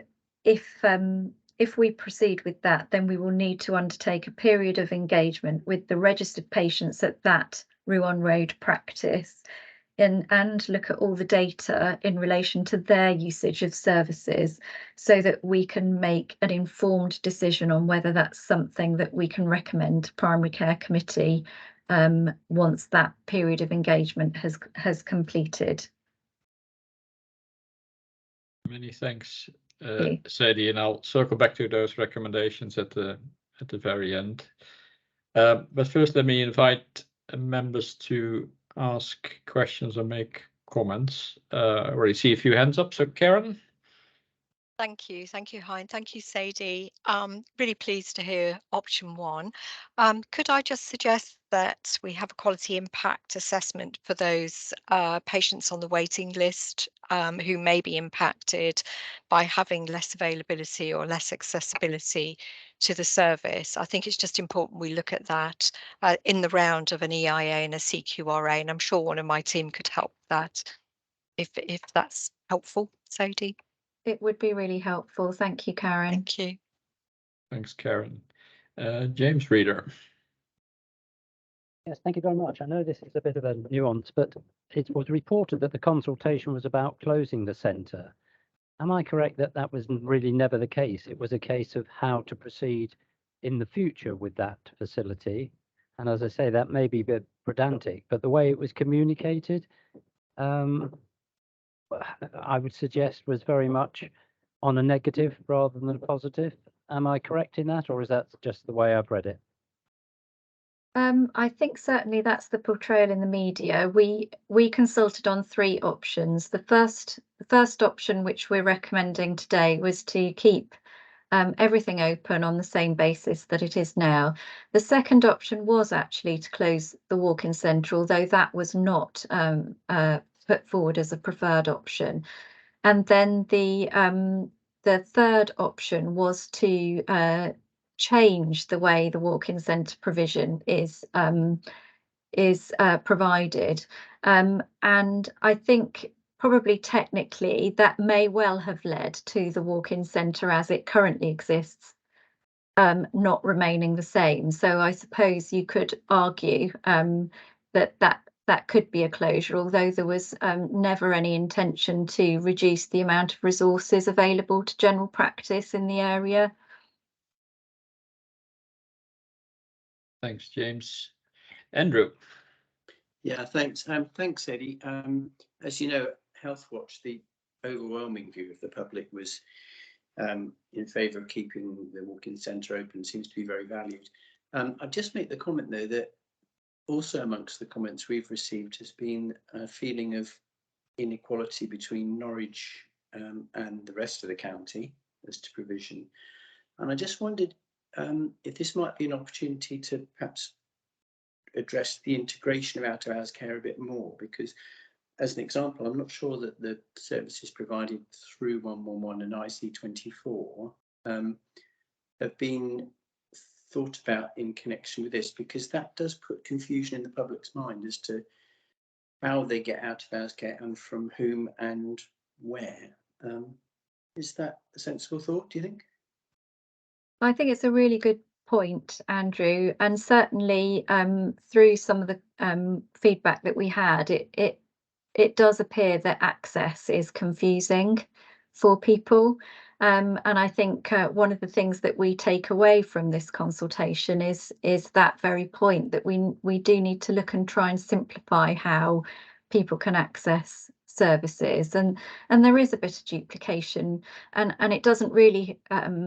we proceed with that, then we will need to undertake a period of engagement with the registered patients at that Ruan Road practice and look at all the data in relation to their usage of services so that we can make an informed decision on whether that's something that we can recommend to Primary Care Committee once that period of engagement has completed. Many thanks, Sadie, and I'll circle back to those recommendations at the very end. But first, let me invite members to ask questions or make comments. I already see a few hands up. So, Karen. Thank you, Hein. Thank you, Sadie. Really pleased to hear option 1. Could I just suggest that we have a quality impact assessment for those patients on the waiting list who may be impacted by having less availability or less accessibility to the service? I think it's just important we look at that in the round of an EIA and a CQRA, and I'm sure one of my team could help that if that's helpful, Sadie. It would be really helpful. Thank you, Karen. Thank you. Thanks, Karen. James Reader. Yes, thank you very much. I know this is a bit of a nuance, but it was reported that the consultation was about closing the centre. Am I correct that that was really never the case? It was a case of how to proceed in the future with that facility. And as I say, that may be a bit pedantic, but the way it was communicated, I would suggest was very much on a negative rather than a positive. Am I correct in that, or is that just the way I've read it? I think certainly that's the portrayal in the media. We consulted on 3 options. The first option, which we're recommending today, was to keep everything open on the same basis that it is now. The second option was actually to close the walk-in centre, although that was not put forward as a preferred option. And then the third option was to change the way the walk-in centre provision is provided. And I think probably technically that may well have led to the walk-in centre as it currently exists not remaining the same. So I suppose you could argue that could be a closure, although there was never any intention to reduce the amount of resources available to general practice in the area. Thanks, James. Andrew. Yeah, thanks. Thanks, Eddie. As you know, Healthwatch, the overwhelming view of the public was in favour of keeping the walk-in centre open. Seems to be very valued. I'd just make the comment though that also amongst the comments we've received has been a feeling of inequality between Norwich and the rest of the county as to provision. And I just wondered if this might be an opportunity to perhaps address the integration of out-of-hours care a bit more, because as an example, I'm not sure that the services provided through 111 and IC24 have been thought about in connection with this, because that does put confusion in the public's mind as to how they get out-of-hours care and from whom and where. Is that a sensible thought, do you think? I think it's a really good point, Andrew, and certainly through some of the feedback that we had, it does appear that access is confusing for people. And I think one of the things that we take away from this consultation is that very point, that we do need to look and try and simplify how people can access services, and there is a bit of duplication, and it doesn't really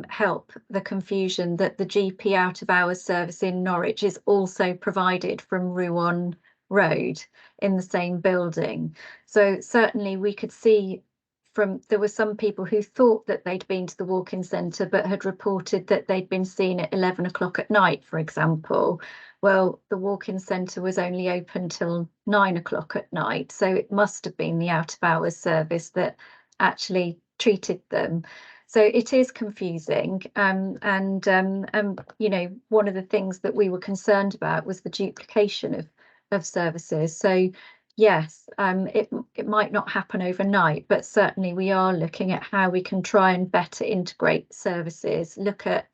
help the confusion that the GP out of hours service in Norwich is also provided from Rouen Road in the same building. So certainly we could see there were some people who thought that they'd been to the walk-in centre but had reported that they'd been seen at 11 o'clock at night, for example. Well, the walk-in centre was only open till 9 o'clock at night, so it must have been the out-of-hours service that actually treated them. So it is confusing, and you know, one of the things that we were concerned about was the duplication of services. So yes, it might not happen overnight, but certainly we are looking at how we can try and better integrate services, look at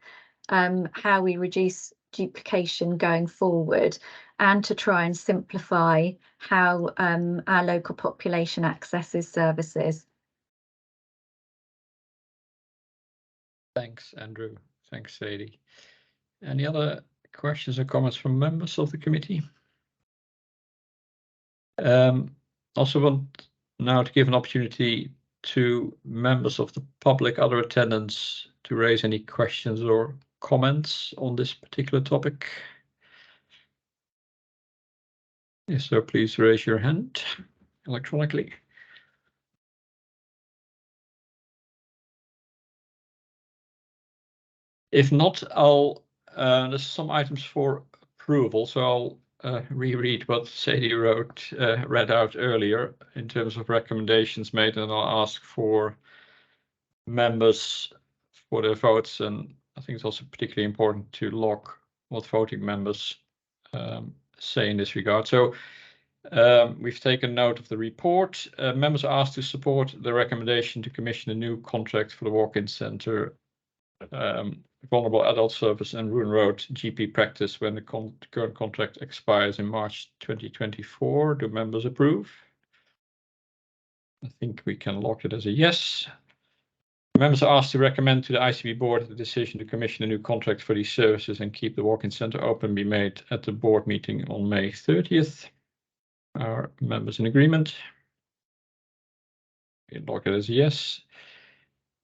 how we reduce duplication going forward, and to try and simplify how our local population accesses services. Thanks, Andrew. Thanks, Sadie. Any other questions or comments from members of the committee? Also want now to give an opportunity to members of the public, other attendants, to raise any questions or comments on this particular topic. Yes, so please raise your hand electronically. If not, there's some items for approval, so I'll reread what Sadie read out earlier in terms of recommendations made, and I'll ask for members for their votes. And I think it's also particularly important to log what voting members say in this regard. So we've taken note of the report. Members are asked to support the recommendation to commission a new contract for the walk-in centre, vulnerable adult service and Rouen Road GP practice when the current contract expires in March 2024. Do members approve? I think we can log it as a yes. Members are asked to recommend to the ICB board the decision to commission a new contract for these services and keep the walk-in centre open be made at the board meeting on May 30th. Are members in agreement? We log it as yes.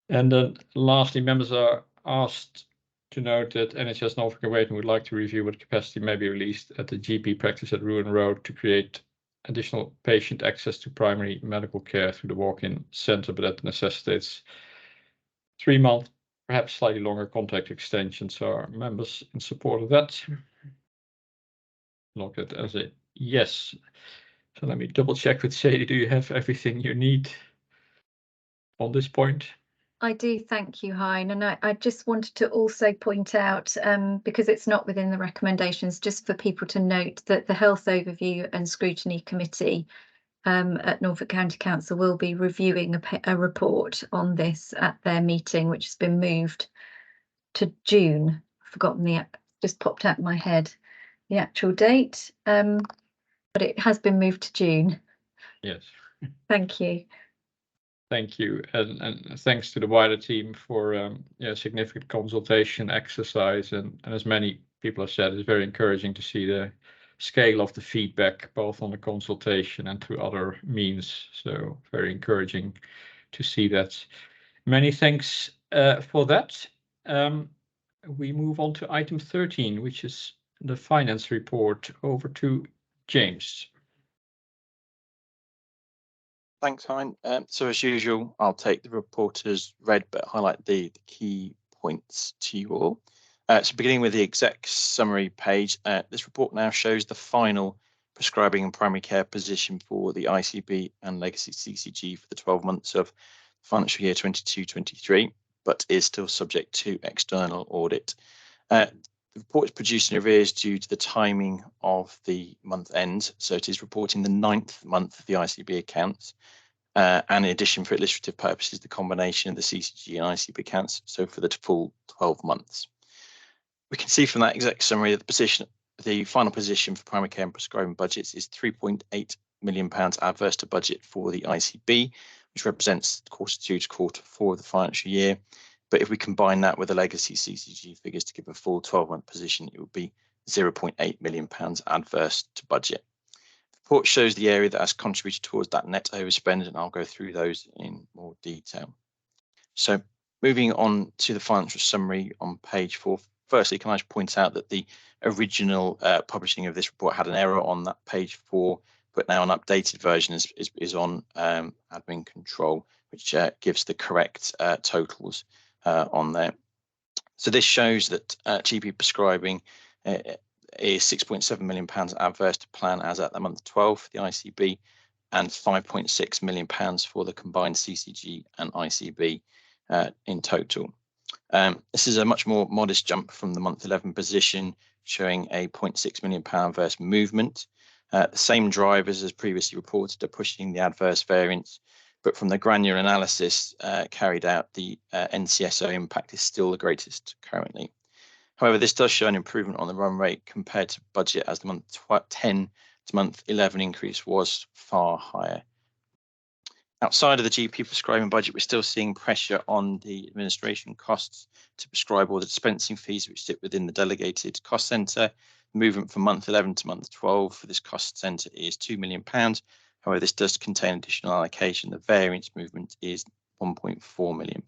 And then lastly, members are asked to note that NHS Norfolk and Waveney would like to review what capacity may be released at the GP practice at Ruin Road to create additional patient access to primary medical care through the walk-in centre, but that necessitates 3-month, perhaps slightly longer contract extension. So are members in support of that? Log it as a yes. So let me double check with Sadie. Do you have everything you need on this point? I do, thank you, Hein. And I just wanted to also point out, because it's not within the recommendations, just for people to note that the Health Overview and Scrutiny Committee at Norfolk County Council will be reviewing a report on this at their meeting, which has been moved to June. I've forgotten just popped out of my head the actual date, but it has been moved to June. Yes. Thank you. Thank you, and thanks to the wider team for significant consultation exercise, and as many people have said, it's very encouraging to see the scale of the feedback both on the consultation and through other means. So very encouraging to see that. Many thanks for that. We move on to item 13, which is the finance report. Over to James. Thanks, Hein. So as usual, I'll take the report as read, but highlight the key points to you all. So beginning with the exec summary page, this report now shows the final prescribing and primary care position for the ICB and legacy CCG for the 12 months of financial year 22-23, but is still subject to external audit. The report is produced in arrears due to the timing of the month end, so it is reporting the 9th month of the ICB accounts, and in addition, for illustrative purposes, the combination of the CCG and ICB accounts, so for the full 12 months. We can see from that exec summary that the final position for primary care and prescribing budgets is £3.8 million adverse to budget for the ICB, which represents Q2 to Q4 of the financial year. But if we combine that with the legacy CCG figures to give a full 12-month position, it would be £0.8 million adverse to budget. The report shows the area that has contributed towards that net overspend, and I'll go through those in more detail. So moving on to the financial summary on page 4. Firstly, can I just point out that the original publishing of this report had an error on that page 4, but now an updated version is on admin control, which gives the correct totals on there. So this shows that GP prescribing is £6.7 million adverse to plan as at the month 12 for the ICB, and £5.6 million for the combined CCG and ICB in total. This is a much more modest jump from the month 11 position, showing a £0.6 million adverse movement. The same drivers as previously reported are pushing the adverse variance, but from the granular analysis carried out, the NCSO impact is still the greatest currently. However, this does show an improvement on the run rate compared to budget, as the month 10 to month 11 increase was far higher. Outside of the GP prescribing budget, we're still seeing pressure on the administration costs to prescribe all the dispensing fees which sit within the delegated cost centre. Movement from month 11 to month 12 for this cost centre is £2 million. However, this does contain additional allocation. The variance movement is £1.4 million.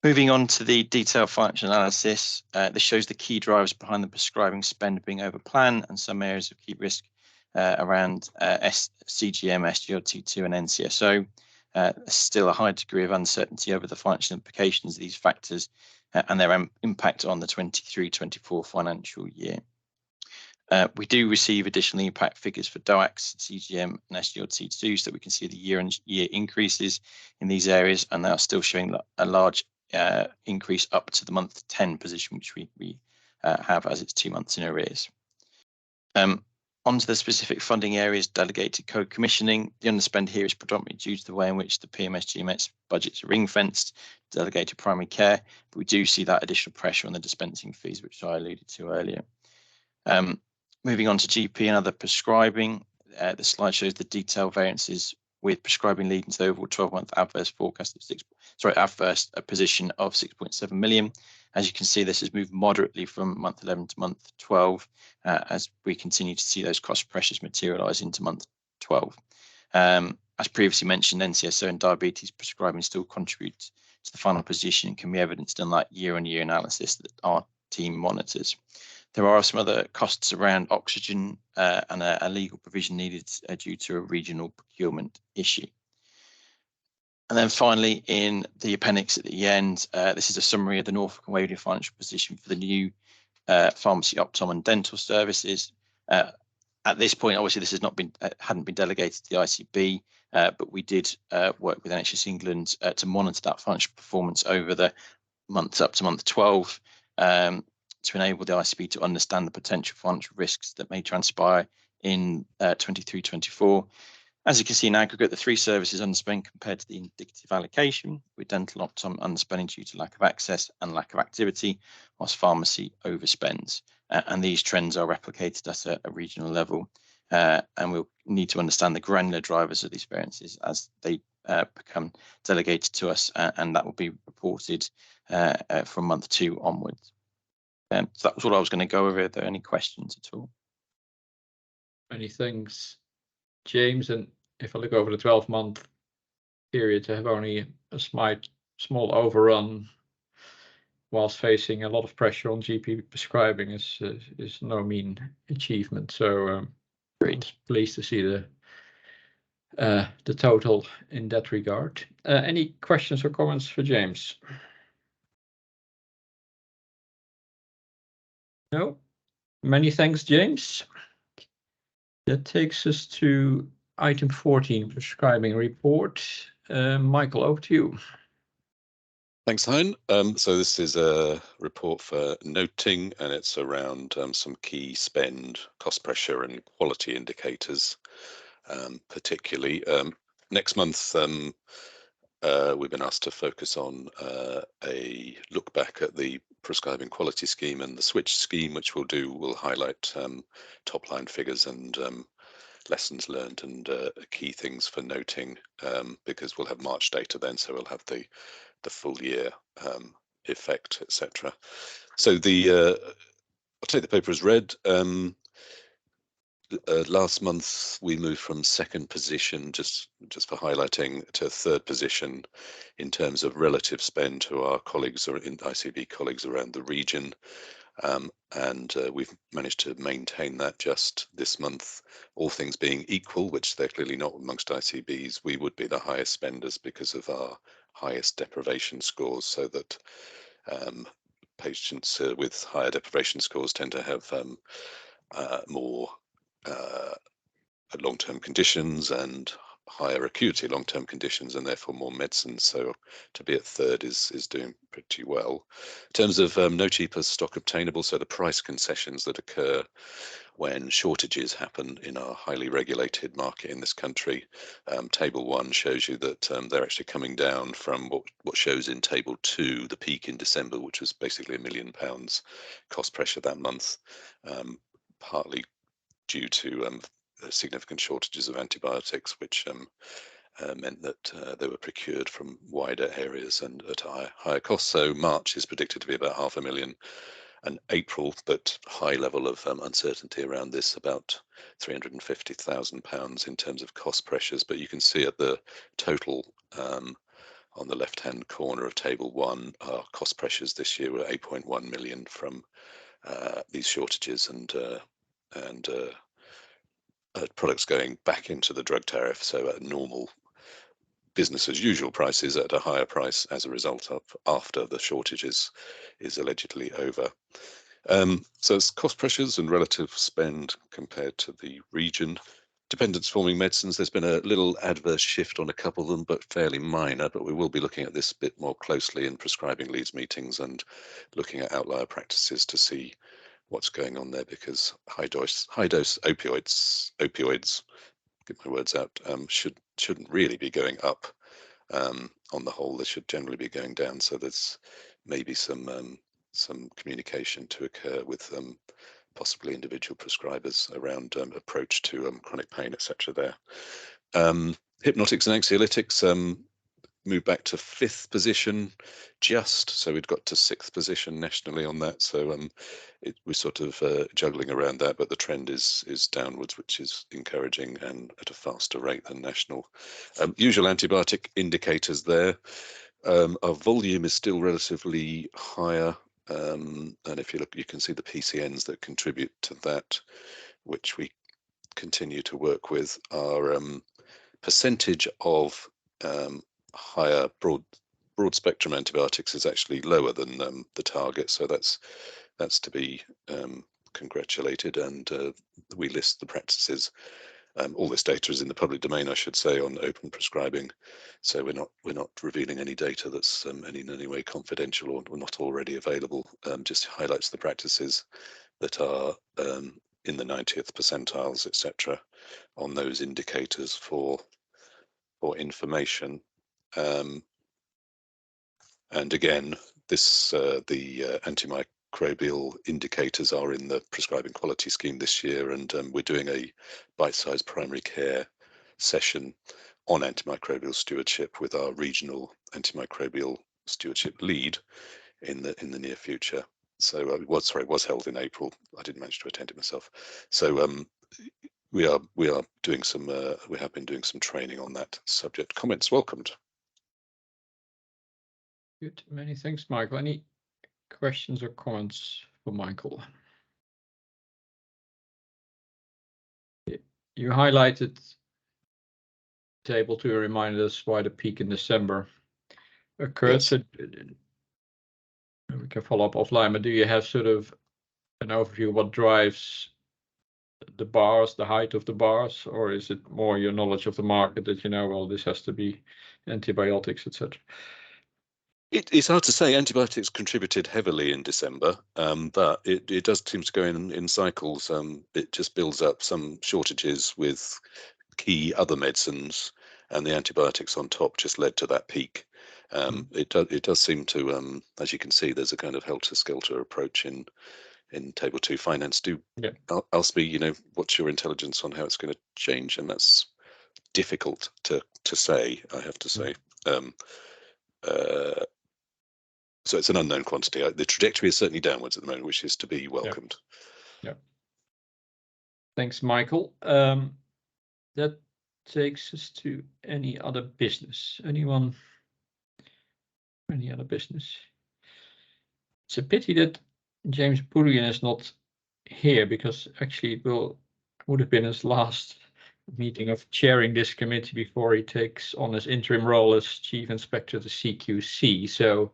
Moving on to the detailed financial analysis, this shows the key drivers behind the prescribing spend being over plan and some areas of key risk around CGM, SGLT2 and NCSO. Still a high degree of uncertainty over the financial implications of these factors and their impact on the 23-24 financial year. We do receive additional impact figures for DOACs, CGM and SGLT2, so that we can see the year-on-year increases in these areas, and they are still showing a large increase up to the month 10 position, which we have as it's 2 months in arrears. Onto the specific funding areas, delegated co-commissioning. The underspend here is predominantly due to the way in which the PMS GMS budgets are ring-fenced, delegated primary care, but we do see that additional pressure on the dispensing fees, which I alluded to earlier. Moving on to GP and other prescribing, the slide shows the detailed variances with prescribing leading to the overall 12-month adverse forecast of adverse position of 6.7 million. As you can see, this has moved moderately from month 11 to month 12 as we continue to see those cost pressures materialise into month 12. As previously mentioned, NCSO and diabetes prescribing still contribute to the final position and can be evidenced in that year-on-year analysis that our team monitors. There are some other costs around oxygen and a legal provision needed due to a regional procurement issue. And then finally, in the appendix at the end, this is a summary of the Norfolk and Waveney financial position for the new pharmacy, optom and dental services. At this point, obviously, this has not been hadn't been delegated to the ICB, but we did work with NHS England to monitor that financial performance over the months up to month 12 to enable the ICB to understand the potential financial risks that may transpire in 23-24. As you can see in aggregate, the three services underspend compared to the indicative allocation, with dental optom underspending due to lack of access and lack of activity, whilst pharmacy overspends. And these trends are replicated at a regional level. And we'll need to understand the granular drivers of these variances as they become delegated to us, and that will be reported from month 2 onwards. So that was all I was going to go over. Are there any questions at all? Many thanks, James. And if I look over the 12-month period, to have only a small overrun whilst facing a lot of pressure on GP prescribing is no mean achievement. So great, pleased to see the total in that regard. Any questions or comments for James? No. Many thanks, James. That takes us to item 14, prescribing report. Michael, over to you. Thanks, Hein. So this is a report for noting, and it's around some key spend, cost pressure and quality indicators, particularly. Next month, we've been asked to focus on a look back at the prescribing quality scheme and the switch scheme, which we'll highlight top line figures and lessons learned and key things for noting, because we'll have March data then, so we'll have the full year effect, etc. So I'll take the paper as read. Last month we moved from second position, just for highlighting, to third position in terms of relative spend to our colleagues or in ICB colleagues around the region, and we've managed to maintain that just this month. All things being equal, which they're clearly not amongst ICBs, we would be the highest spenders because of our highest deprivation scores, so that patients with higher deprivation scores tend to have more long-term conditions and higher acuity long-term conditions, and therefore more medicines. So to be at third is doing pretty well. In terms of no cheaper stock obtainable, so the price concessions that occur when shortages happen in our highly regulated market in this country, table 1 shows you that they're actually coming down from what shows in table 2, the peak in December, which was basically £1 million cost pressure that month, partly due to significant shortages of antibiotics, which meant that they were procured from wider areas and at higher costs. So March is predicted to be about £500,000, and April, but high level of uncertainty around this, about £350,000 in terms of cost pressures. But you can see at the total on the left-hand corner of table 1, our cost pressures this year were 8.1 million from these shortages and products going back into the drug tariff, so at normal business as usual prices at a higher price as a result of after the shortages is allegedly over. So it's cost pressures and relative spend compared to the region. Dependence forming medicines, there's been a little adverse shift on a couple of them, but fairly minor, but we will be looking at this a bit more closely in prescribing leads meetings and looking at outlier practices to see what's going on there, because high dose opioids, get my words out, shouldn't really be going up. On the whole, they should generally be going down. So there's maybe some communication to occur with possibly individual prescribers around approach to chronic pain, etc. there. Hypnotics and anxiolytics moved back to 5th position, so we'd got to 6th position nationally on that. So we're sort of juggling around that, but the trend is downwards, which is encouraging and at a faster rate than national. Usual antibiotic indicators there. Our volume is still relatively higher, and if you look, you can see the PCNs that contribute to that, which we continue to work with. Our percentage of higher broad spectrum antibiotics is actually lower than the target, so that's to be congratulated, and we list the practices. All this data is in the public domain, I should say, on open prescribing, so we're not revealing any data that's in any way confidential or not already available. Just highlights the practices that are in the 90th percentiles, etc., on those indicators for information. And again, this the antimicrobial indicators are in the prescribing quality scheme this year, and we're doing a bite-sized primary care session on antimicrobial stewardship with our regional antimicrobial stewardship lead in the near future. So it was held in April. I didn't manage to attend it myself. So we are doing some we have been doing some training on that subject. Comments welcomed. Good, many thanks, Michael. Any questions or comments for Michael? You highlighted the table to remind us why the peak in December occurred. Yes. So we can follow up offline, but do you have sort of an overview of what drives the bars, the height of the bars, or is it more your knowledge of the market that you know, well, this has to be antibiotics, etc.? It's hard to say. Antibiotics contributed heavily in December, but it does seem to go in cycles. It just builds up some shortages with key other medicines, and the antibiotics on top just led to that peak. It does seem to, as you can see, there's a kind of helter-skelter approach in Table 2 Finance. Elspie, what's your intelligence on how it's going to change? And that's difficult to say, I have to say. So it's an unknown quantity. The trajectory is certainly downwards at the moment, which is to be welcomed. Yeah. Thanks, Michael. That takes us to any other business. Anyone? Any other business? It's a pity that James Bullion is not here, because actually it would have been his last meeting of chairing this committee before he takes on his interim role as Chief Inspector of the CQC. So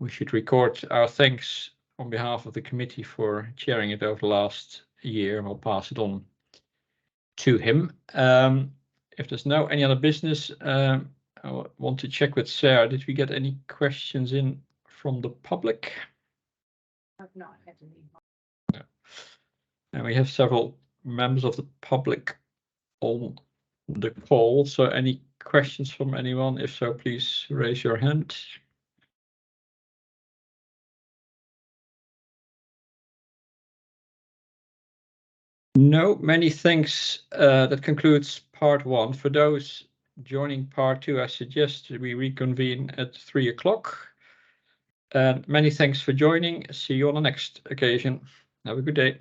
we should record our thanks on behalf of the committee for chairing it over the last year, and we'll pass it on to him. If there's no any other business, I want to check with Sarah. Did we get any questions in from the public? I've not had any. No. And we have several members of the public on the call. So any questions from anyone? If so, please raise your hand. No, many thanks. That concludes part 1. For those joining part 2, I suggest we reconvene at 3 o'clock. And many thanks for joining. See you on the next occasion. Have a good day.